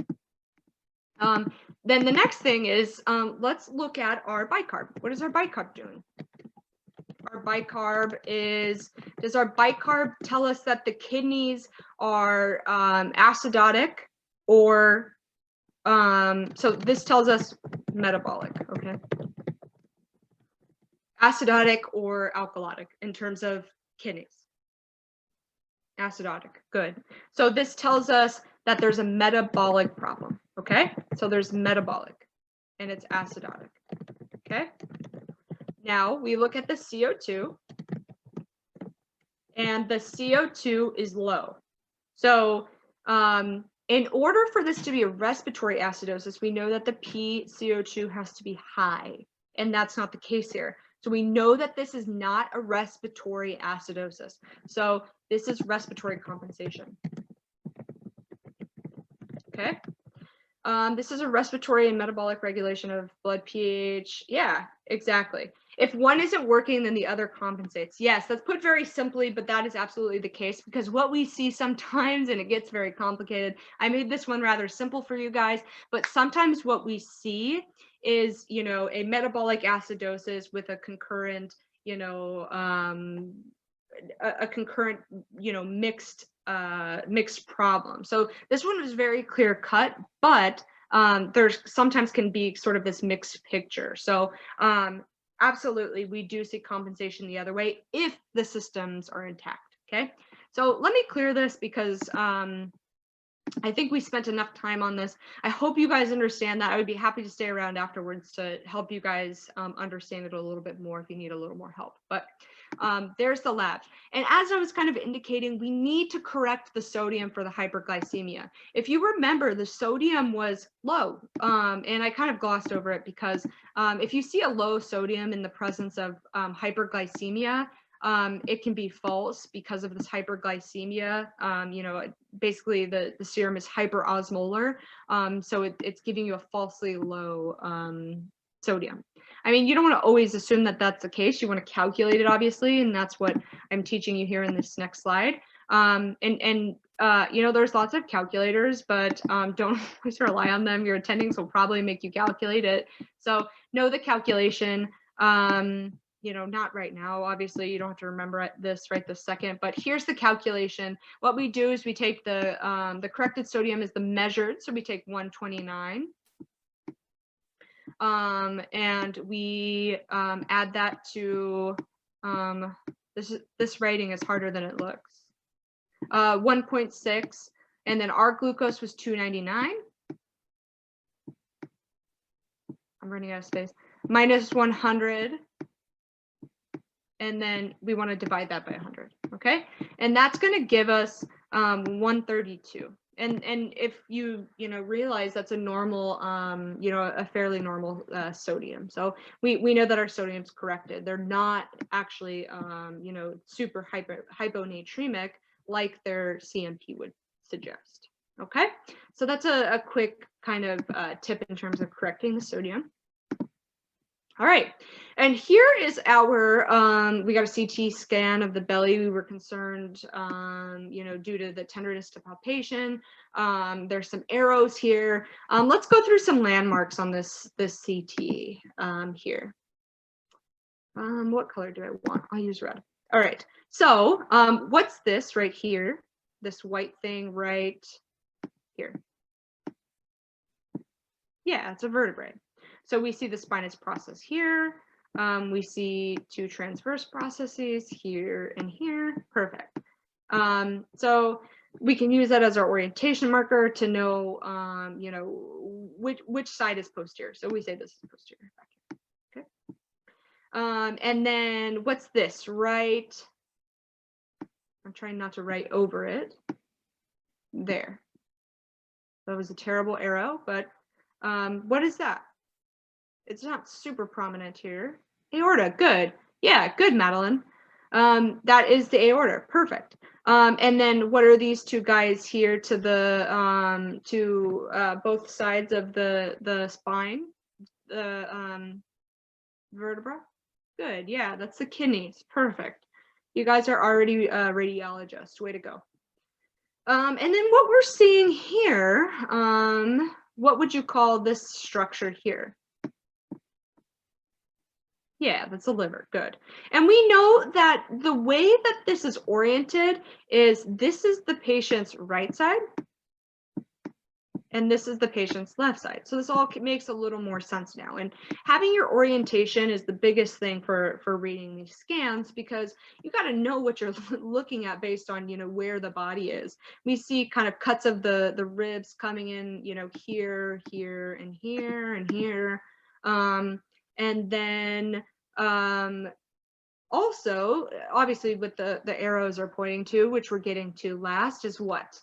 Then the next thing is let's look at our bicarb. What is our bicarb doing? Our bicarb does our bicarb tell us that the kidneys are acidotic, or so this tells us metabolic, okay? Acidotic or alkalotic in terms of kidneys. Acidotic, good. So this tells us that there's a metabolic problem, okay? So there's metabolic and it's acidotic, okay? Now we look at the CO2 and the CO2 is low. So in order for this to be a respiratory acidosis, we know that the PCO2 has to be high, and that's not the case here. So we know that this is not a respiratory acidosis. So this is respiratory compensation. Okay. This is a respiratory and metabolic regulation of blood pH. Yeah, exactly. If one isn't working, then the other compensates. Yes, that's put very simply, but that is absolutely the case, because what we see sometimes, and it gets very complicated, I made this one rather simple for you guys, but sometimes what we see is, a metabolic acidosis with a concurrent, a concurrent, mixed problem. So this one was very clear cut, but there's sometimes can be sort of this mixed picture. So absolutely, we do see compensation the other way if the systems are intact. Okay, so let me clear this because I think we spent enough time on this. I hope you guys understand that. I would be happy to stay around afterwards to help you guys understand it a little bit more if you need a little more help. But there's the lab. And as I was kind of indicating, we need to correct the sodium for the hyperglycemia. If you remember, the sodium was low, and I kind of glossed over it because if you see a low sodium in the presence of hyperglycememia, it can be false because of this hyperglycemia. Basically the serum is hyperosmolar, so it's giving you a falsely low sodium. I mean, you don't want to always assume that that's the case. You want to calculate it, obviously, and that's what I'm teaching you here in this next slide. There's lots of calculators, but don't always rely on them. Your attendings will probably make you calculate it. So know the calculation. Not right now, obviously, you don't have to remember this right this second, but here's the calculation. What we do is we take the corrected sodium is the measured, so we take 129. And we add that to, this writing is harder than it looks, 1.6, and then our glucose was 299. I'm running out of space. Minus 100. And then we want to divide that by 100, okay? And that's going to give us 132. And if you realize that's a normal, a fairly normal sodium. So we know that our sodium's corrected. They're not actually, super hyponatremic like their CMP would suggest. Okay, so that's a quick kind of tip in terms of correcting the sodium. All right, and here is our, we got a CT scan of the belly. We were concerned, you know, due to the tenderness to palpation. There's some arrows here. Let's go through some landmarks on this CT here. What color do I want? I'll use red. All right, so what's this right here? This white thing right here. Yeah, it's a vertebrae. So we see the spinous process here. We see two transverse processes here and here. Perfect. So we can use that as our orientation marker to know, you know, which side is posterior. So we say this is posterior back here. Okay. And then what's this? Right. I'm trying not to write over it. There. That was a terrible arrow, but what is that? It's not super prominent here. Aorta, good. Yeah, good, Madeline. That is the aorta, perfect. And then what are these two guys here to the both sides of the spine, the vertebra? Good, yeah, that's the kidneys, perfect. You guys are already radiologists, way to go. And then what we're seeing here, what would you call this structure here? Yeah, that's the liver. Good. And we know that the way that this is oriented is this is the patient's right side and this is the patient's left side. So this all makes a little more sense now. And having your orientation is the biggest thing for reading these scans, because you got to know what you're looking at based on, you know, where the body is. We see kind of cuts of the ribs coming in, you know, here, here, and here, and here. And then also, obviously, what the arrows are pointing to, which we're getting to last, is what?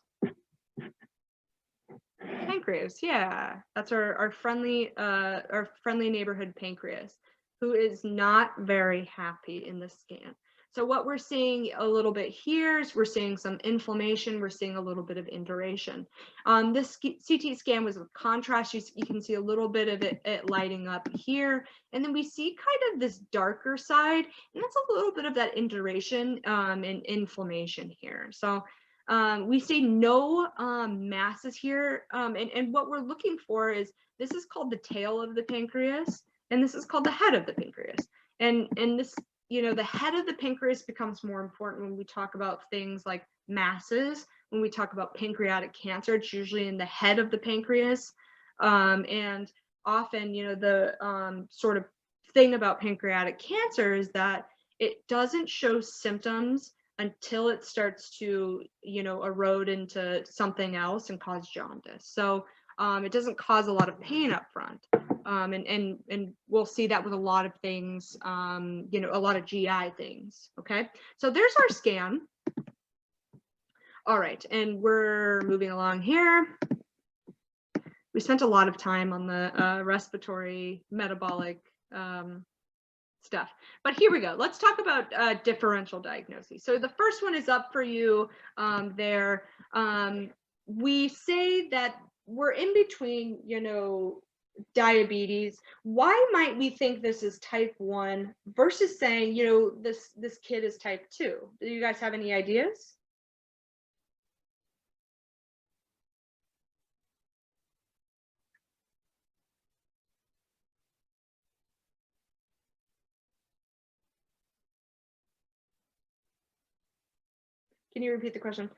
Pancreas. Yeah, that's our friendly neighborhood pancreas, who is not very happy in the scan. So what we're seeing a little bit here is we're seeing some inflammation. We're seeing a little bit of induration. This CT scan was with contrast. You can see a little bit of it lighting up here. And then we see kind of this darker side, and that's a little bit of that induration and inflammation here. So we see no masses here. And what we're looking for is, this is called the tail of the pancreas, and this is called the head of the pancreas. And this, you know, the head of the pancreas becomes more important when we talk about things like masses. When we talk about pancreatic cancer, it's usually in the head of the pancreas. And often, you know, the sort of thing about pancreatic cancer is that it doesn't show symptoms until it starts to, you know, erode into something else and cause jaundice. So it doesn't cause a lot of pain up front. And we'll see that with a lot of things, you know, a lot of GI things. Okay, so there's our scan. All right, and we're moving along here. We spent a lot of time on the respiratory metabolic stuff, but here we go. Let's talk about differential diagnosis. So the first one is up for you there. We say that we're in between, you know, diabetes. Why might we think this is type 1 versus saying, you know, this kid is type 2? Do you guys have any ideas? Can you repeat the question?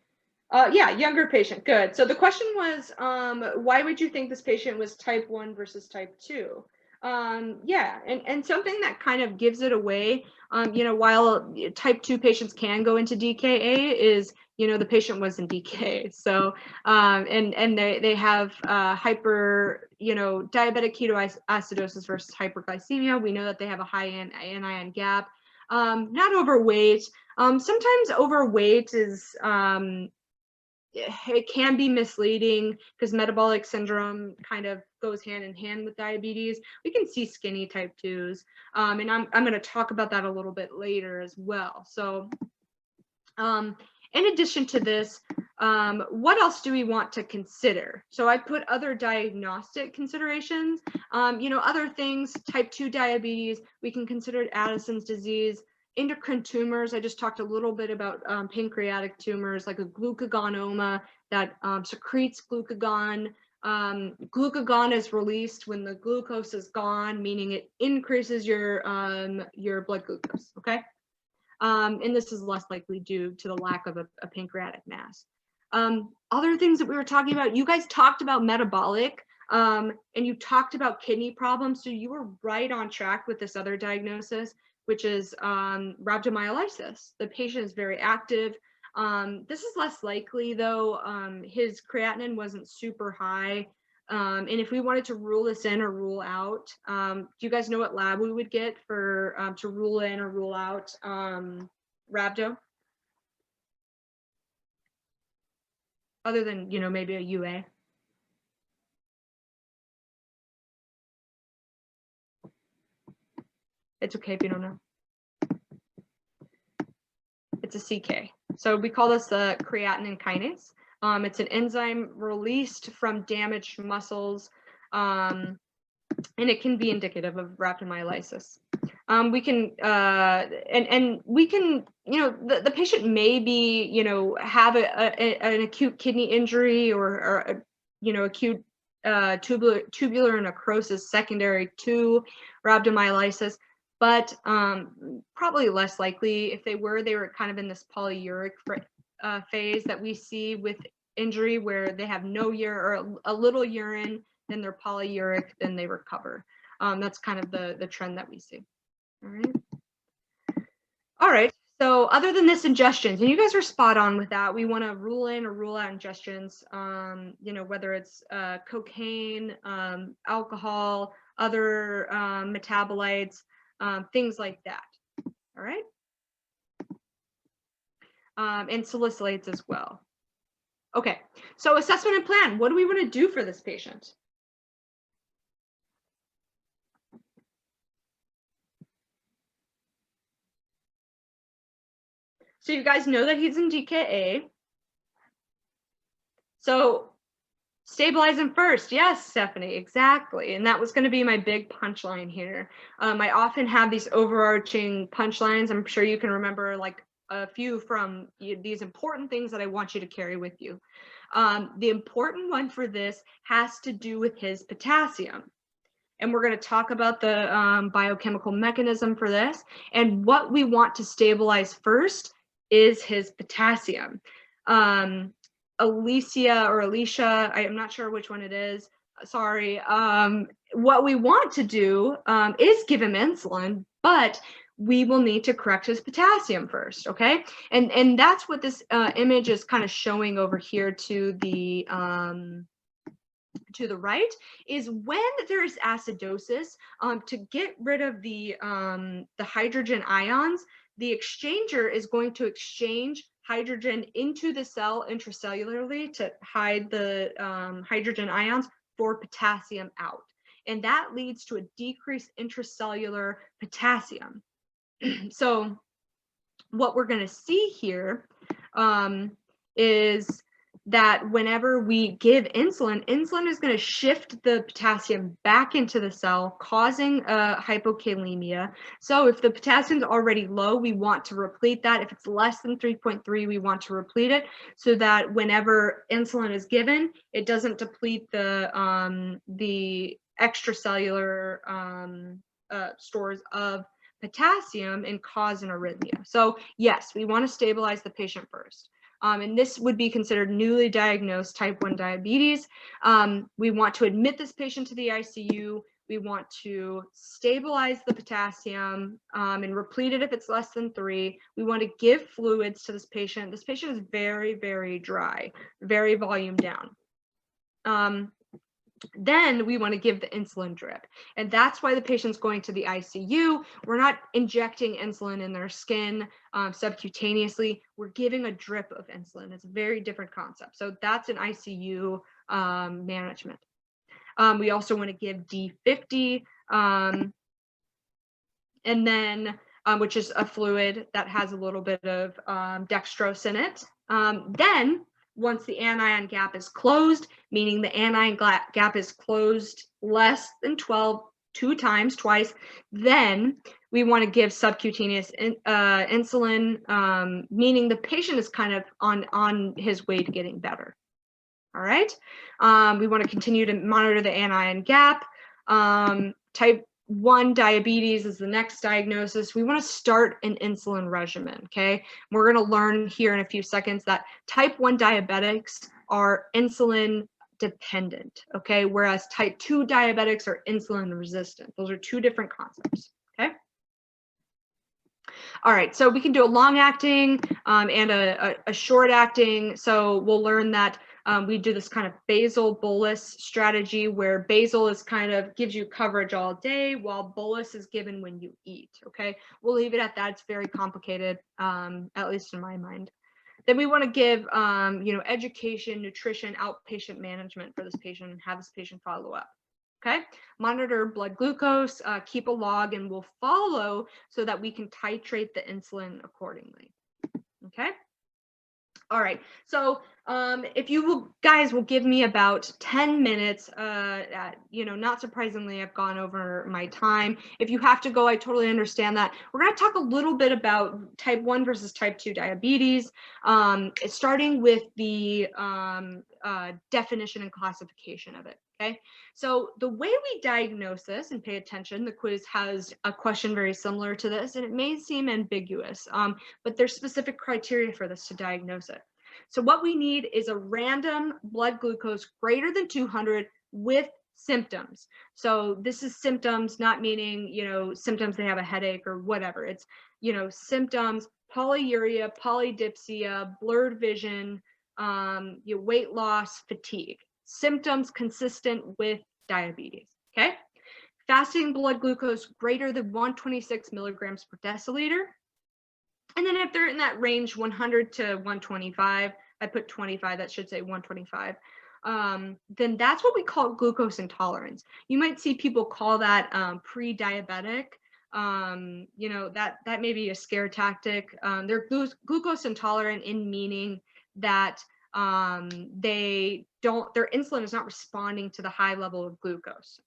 Yeah, younger patient. Good. So the question was, why would you think this patient was type 1 versus type 2? Yeah, and something that kind of gives it away, you know, while type 2 patients can go into DKA, is, you know, the patient was in DK. So, and they have hyper, you know, diabetic ketoacidosis versus hyperglycemia. We know that they have a high anion gap. Not overweight. Sometimes overweight is, it can be misleading because metabolic syndrome kind of goes hand in hand with diabetes. We can see skinny type 2s, and I'm going to talk about that a little bit later as well. So in addition to this, What else do we want to consider? So I put other diagnostic considerations, other things, type 2 diabetes, we can consider Addison's disease, endocrine tumors. I just talked a little bit about pancreatic tumors, like a glucagonoma that secretes glucagon. Glucagon is released when the glucose is gone, meaning it increases your blood glucose, okay? And this is less likely due to the lack of a pancreatic mass. Other things that we were talking about, you guys talked about metabolic, and you talked about kidney problems, so you were right on track with this other diagnosis, which is rhabdomyolysis. The patient is very active. This is less likely though. His creatinine wasn't super high. And if we wanted to rule this in or rule out, do you guys know what lab we would get for to rule in or rule out rhabdo? Other than, maybe a UA. It's okay if you don't know. It's a CK. So we call this the creatinine kinase. It's an enzyme released from damaged muscles, and it can be indicative of rhabdomyolysis. We can, and we can, the patient may be, have an acute kidney injury or acute tubular necrosis secondary to rhabdomyolysis, but probably less likely. If they were kind of in this polyuric phase that we see with injury, where they have no urine or a little urine, then they're polyuric, then they recover. That's kind of the trend that we see. All right. So other than this, ingestions, and you guys are spot on with that. We want to rule in or rule out ingestions, whether it's cocaine, alcohol, other metabolites, things like that. All right. And salicylates as well. Okay. So assessment and plan. What do we want to do for this patient? So you guys know that he's in DKA. So stabilize him first. Yes, Stephanie, exactly. And that was going to be my big punchline here. I often have these overarching punchlines. I'm sure you can remember like a few from these important things that I want you to carry with you. The important one for this has to do with his potassium. And we're going to talk about the biochemical mechanism for this. And what we want to stabilize first is his potassium. Alicia, I am not sure which one it is. Sorry. What we want to do is give him insulin, but we will need to correct his potassium first, okay? And that's what this image is kind of showing over here to the right, is when there's acidosis, to get rid of the hydrogen ions, the exchanger is going to exchange hydrogen into the cell intracellularly to hide the hydrogen ions for potassium out. And that leads to a decreased intracellular potassium. So what we're going to see here is that whenever we give insulin is going to shift the potassium back into the cell, causing hypokalemia. So if the potassium is already low, we want to replete that. If it's less than 3.3, we want to replete it so that whenever insulin is given, it doesn't deplete the extracellular stores of potassium and cause an arrhythmia. So yes, we want to stabilize the patient first. And this would be considered newly diagnosed type 1 diabetes. We want to admit this patient to the ICU. We want to stabilize the potassium and replete it if it's less than 3. We want to give fluids to this patient. This patient is very, very dry, very volume down. Then we want to give the insulin drip. And that's why the patient's going to the ICU. We're not injecting insulin in their skin subcutaneously. We're giving a drip of insulin. It's a very different concept. So that's an ICU management. We also want to give D50, and then which is a fluid that has a little bit of dextrose in it. Then Once the anion gap is closed, meaning the anion gap is closed less than 12, twice, then we want to give subcutaneous insulin, meaning the patient is kind of on his way to getting better. All right. We want to continue to monitor the anion gap. Type 1 diabetes is the next diagnosis. We want to start an insulin regimen, okay? We're going to learn here in a few seconds that type 1 diabetics are insulin dependent, okay? Whereas type 2 diabetics are insulin resistant. Those are two different concepts, okay? All right, so we can do a long acting and a short acting. So we'll learn that we do this kind of basal bolus strategy where basal is kind of gives you coverage all day while bolus is given when you eat, okay? We'll leave it at that. It's very complicated, at least in my mind. Then we want to give, you know, education, nutrition, outpatient management for this patient and have this patient follow up. Okay, monitor blood glucose, keep a log, and we'll follow so that we can titrate the insulin accordingly. Okay. All right, so if you guys will give me about 10 minutes, you know, not surprisingly, I've gone over my time. If you have to go, I totally understand that. We're going to talk a little bit about type 1 versus type 2 diabetes, starting with the definition and classification of it. Okay, so the way we diagnose this, and pay attention, the quiz has a question very similar to this, and it may seem ambiguous, but there's specific criteria for this to diagnose it. So what we need is a random blood glucose greater than 200 with symptoms. So this is symptoms, not meaning, you know, symptoms they have a headache or whatever. It's, you know, symptoms, polyuria, polydipsia, blurred vision, your weight loss, fatigue. Symptoms consistent with diabetes, okay? Fasting blood glucose greater than 126 milligrams per deciliter. And then if they're in that range, 100 to 125, I put 25, that should say 125, then that's what we call glucose intolerance. You might see people call that pre-diabetic. You know, that may be a scare tactic. They're glucose intolerant in meaning that their insulin is not responding to the high level of glucose.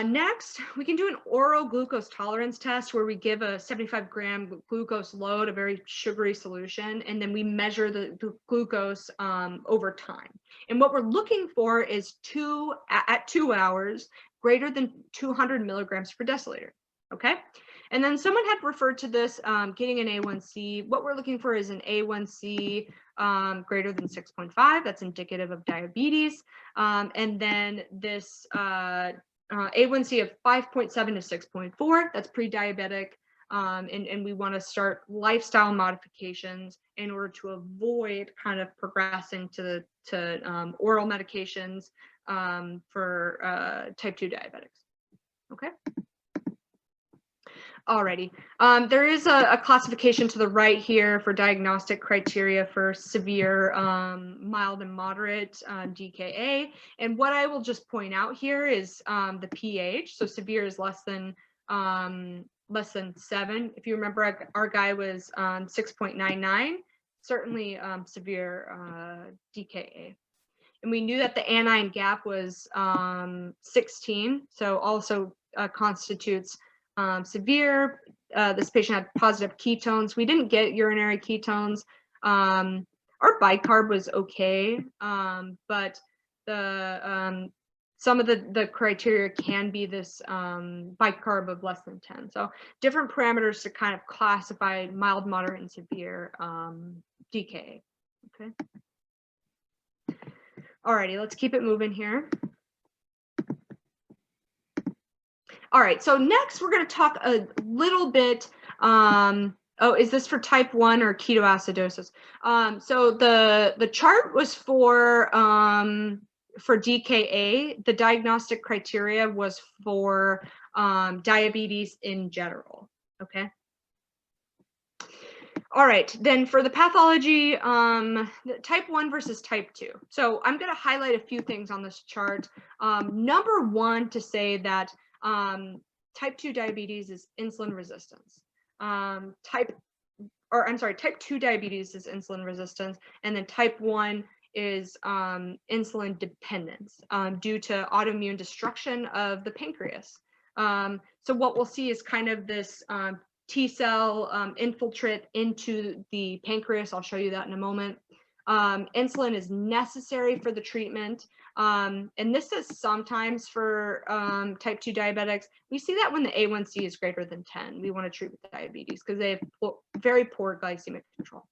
Next, we can do an oral glucose tolerance test where we give a 75-gram glucose load, a very sugary solution, and then we measure the glucose over time. And what we're looking for is at 2 hours greater than 200 milligrams per deciliter, okay? And then someone had referred to this getting an A1C. What we're looking for is an A1C greater than 6.5. That's indicative of diabetes. And then this A1C of 5.7 to 6.4, that's pre-diabetic. And we want to start lifestyle modifications in order to avoid kind of progressing to oral medications for type 2 diabetics. Okay. Alrighty, there is a classification to the right here for diagnostic criteria for severe, mild, and moderate DKA. And what I will just point out here is the pH. So severe is less than 7. If you remember, our guy was 6.99. Certainly severe DKA. And we knew that the anion gap was 16. So also constitutes severe. This patient had positive ketones. We didn't get urinary ketones. Our bicarb was okay, but the some of the criteria can be this bicarb of less than 10. So different parameters to kind of classify mild, moderate, and severe DKA. Okay. Alrighty, let's keep it moving here. All right, so next we're going to talk a little bit, oh, is this for type 1 or ketoacidosis? So the chart was for DKA. The diagnostic criteria was for diabetes in general, okay? All right, then for the pathology, type 1 versus type 2. So I'm going to highlight a few things on this chart. Number one, to say that type 2 diabetes is insulin resistance. or I'm sorry, type 2 diabetes is insulin resistance, and then type 1 is insulin dependence due to autoimmune destruction of the pancreas. So what we'll see is kind of this T cell infiltrate into the pancreas. I'll show you that in a moment. Insulin is necessary for the treatment. And this is sometimes for type 2 diabetics. We see that when the A1C is greater than 10, we want to treat with diabetes because they have very poor glycemic control.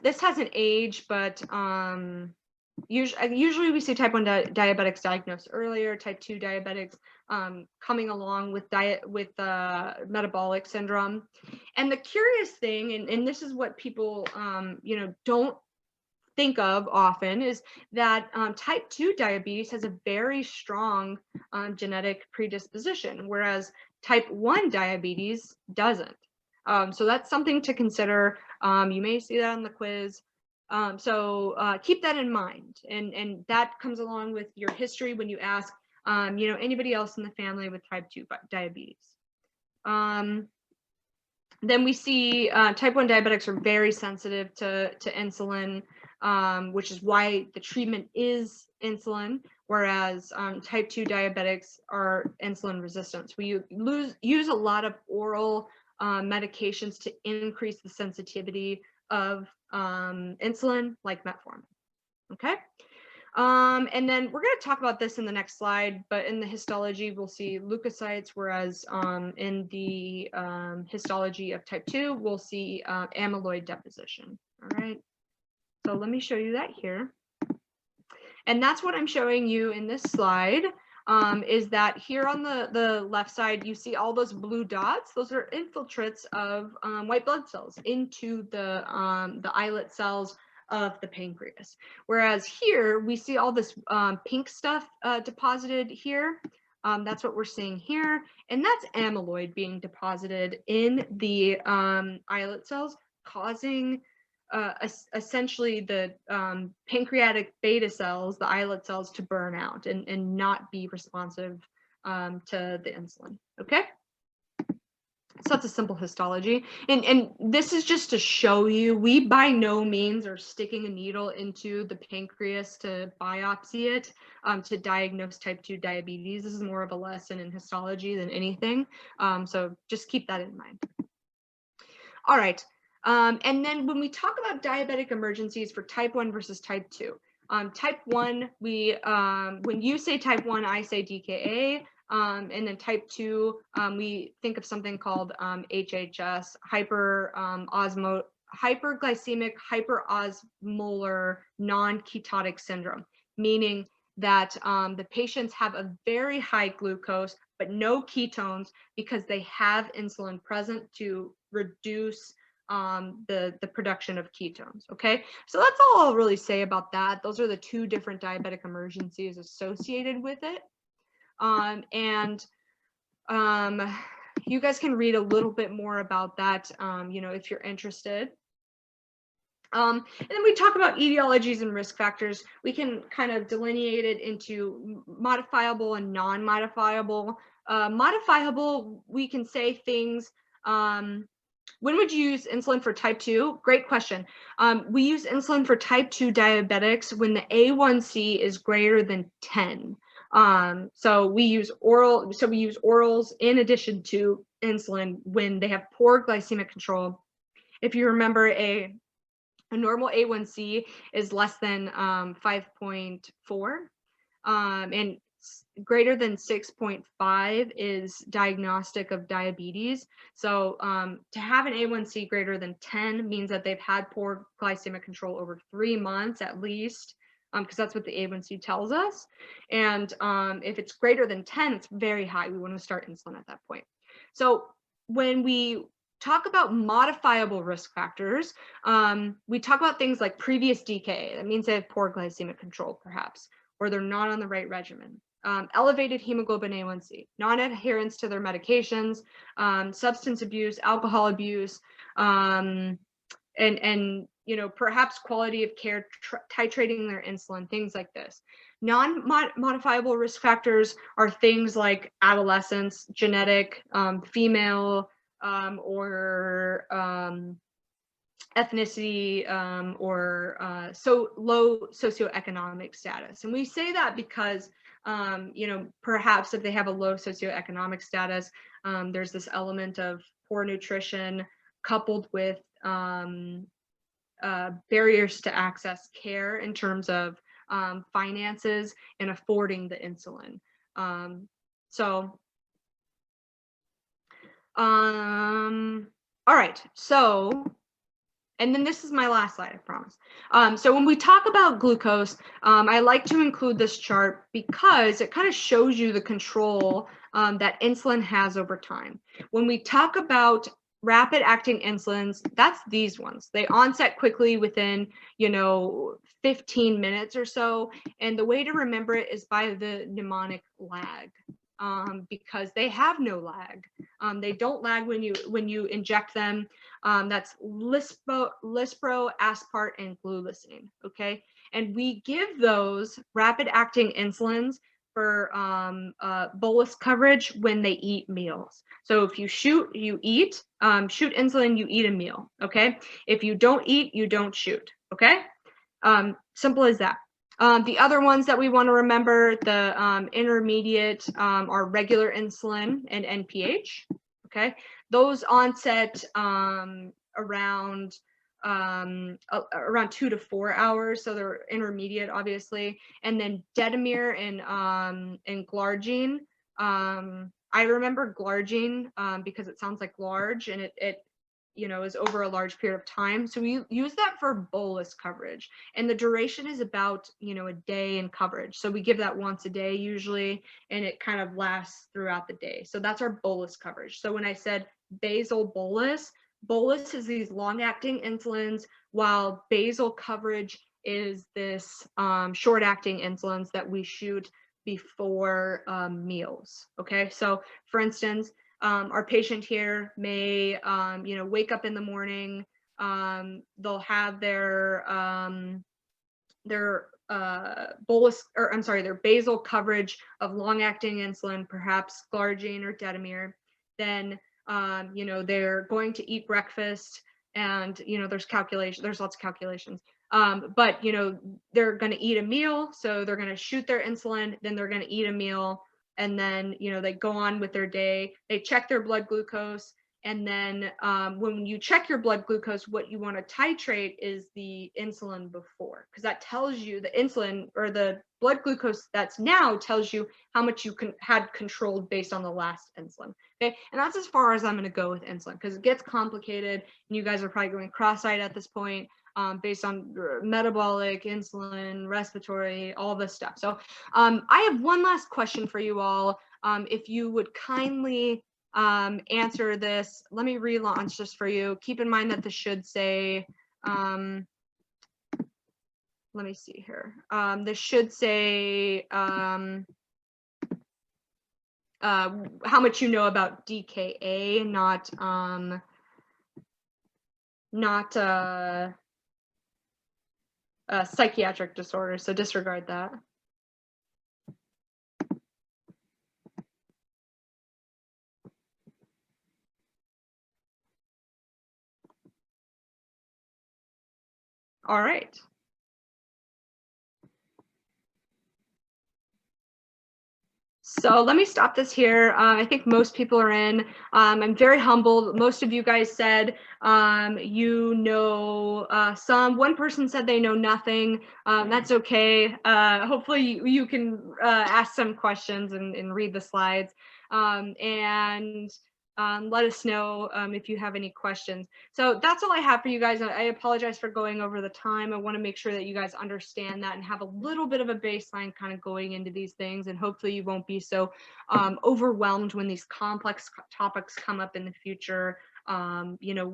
This has an age, but usually we see type 1 diabetics diagnosed earlier, type 2 diabetics coming along with metabolic syndrome. And the curious thing, and this is what people don't think of often, is that type 2 diabetes has a very strong genetic predisposition, whereas type 1 diabetes doesn't. So that's something to consider. You may see that on the quiz. So keep that in mind, and that comes along with your history when you ask, anybody else in the family with type 2 diabetes. Then we see type 1 diabetics are very sensitive to insulin, which is why the treatment is insulin, whereas type 2 diabetics are insulin resistant. So we use a lot of oral medications to increase the sensitivity of insulin, like metformin. Okay. And then we're going to talk about this in the next slide, but in the histology, we'll see leukocytes, whereas in the histology of type 2, we'll see amyloid deposition. All right. So let me show you that here. And that's what I'm showing you in this slide, is that here on the left side, you see all those blue dots. Those are infiltrates of white blood cells into the islet cells of the pancreas. Whereas here, we see all this pink stuff deposited here. That's what we're seeing here. And that's amyloid being deposited in the islet cells, causing essentially the pancreatic beta cells, the islet cells, to burn out and not be responsive to the insulin. Okay. So that's a simple histology. And this is just to show you, we by no means are sticking a needle into the pancreas to biopsy it to diagnose type 2 diabetes. This is more of a lesson in histology than anything. So just keep that in mind. All right. And then when we talk about diabetic emergencies for type 1 versus type 2, type 1, when you say type 1, I say DKA. And then type 2, we think of something called HHS, hyperglycemic hyperosmolar non-ketotic syndrome, meaning that the patients have a very high glucose but no ketones because they have insulin present to reduce the production of ketones. Okay, so that's all I'll really say about that. Those are the two different diabetic emergencies associated with it. You guys can read a little bit more about that, if you're interested. And then we talk about etiologies and risk factors. We can kind of delineate it into modifiable and non-modifiable. Modifiable, we can say things. When would you use insulin for type 2? Great question. We use insulin for type 2 diabetics when the A1C is greater than 10. So we use orals in addition to insulin when they have poor glycemic control. If you remember, a normal A1C is less than 5.4, and greater than 6.5 is diagnostic of diabetes. So to have an A1C greater than 10 means that they've had poor glycemic control over 3 months at least, because that's what the A1C tells us. And if it's greater than 10, it's very high. We want to start insulin at that point. So when we talk about modifiable risk factors, we talk about things like previous DKA. That means they have poor glycemic control, perhaps, or they're not on the right regimen. Elevated hemoglobin A1C, non-adherence to their medications, substance abuse, alcohol abuse, and you know, perhaps quality of care, titrating their insulin, things like this. Non-modifiable risk factors are things like adolescence, genetic, female, or ethnicity, or so low socioeconomic status. And we say that because you know, perhaps if they have a low socioeconomic status, there's this element of poor nutrition coupled with barriers to access care in terms of finances and affording the insulin. So all right, so, and then this is my last slide, I promise. So when we talk about glucose, I like to include this chart because it kind of shows you the control that insulin has over time. When we talk about rapid acting insulins, that's these ones. They onset quickly within, you know, 15 minutes or so. And the way to remember it is by the mnemonic lag. Because they have no lag. They don't lag when you inject them. That's lispro, aspart, and glulisine. Okay, and we give those rapid-acting insulins for bolus coverage when they eat meals. So if you shoot, you eat. Shoot insulin, you eat a meal. Okay, if you don't eat, you don't shoot. Okay, simple as that. The other ones that we want to remember, the intermediate, are regular insulin and NPH. Okay, those onset around 2 to 4 hours, so they're intermediate, obviously. And then Detamir and Glargine. I remember Glargine because it sounds like large, and it you know, is over a large period of time. So we use that for bolus coverage, and the duration is about, you know, a day in coverage. So we give that once a day usually, and it kind of lasts throughout the day. So that's our bolus coverage. So when I said basal bolus, bolus is these long-acting insulins, while basal coverage is this short-acting insulins that we shoot before meals. Okay, so for instance, our patient here may, you know, wake up in the morning. They'll have their bolus, or I'm sorry, their basal coverage of long-acting insulin, perhaps Glargine or Detamir. Then, you know, they're going to eat breakfast, and you know, there's lots of calculations. But you know, they're going to eat a meal, so they're going to shoot their insulin, then they're going to eat a meal. And then, you know, they go on with their day, they check their blood glucose. And then when you check your blood glucose, what you want to titrate is the insulin before, because that tells you the insulin, or the blood glucose that's now, tells you how much you had controlled based on the last insulin. Okay, and that's as far as I'm going to go with insulin, because it gets complicated, and you guys are probably going cross-eyed at this point. Based on metabolic, insulin, respiratory, all this stuff. So I have one last question for you all. If you would kindly answer this. Let me relaunch this for you. Keep in mind that this should say, let me see here. This should say how much you know about DKA, not psychiatric disorder, so disregard that. All right. So let me stop this here. I think most people are in. I'm very humbled. Most of you guys said you know some. One person said they know nothing. That's okay. Hopefully you can ask some questions and read the slides. And let us know if you have any questions. So that's all I have for you guys. I apologize for going over the time. I want to make sure that you guys understand that and have a little bit of a baseline kind of going into these things. And hopefully you won't be so overwhelmed when these complex topics come up in the future, you know,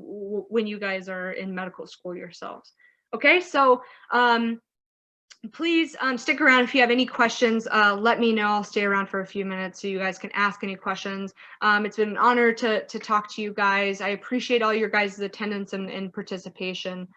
when you guys are in medical school yourselves. Okay, so Please stick around if you have any questions. Let me know. I'll stay around for a few minutes so you guys can ask any questions. It's been an honor to talk to you guys. I appreciate all your guys' attendance and participation.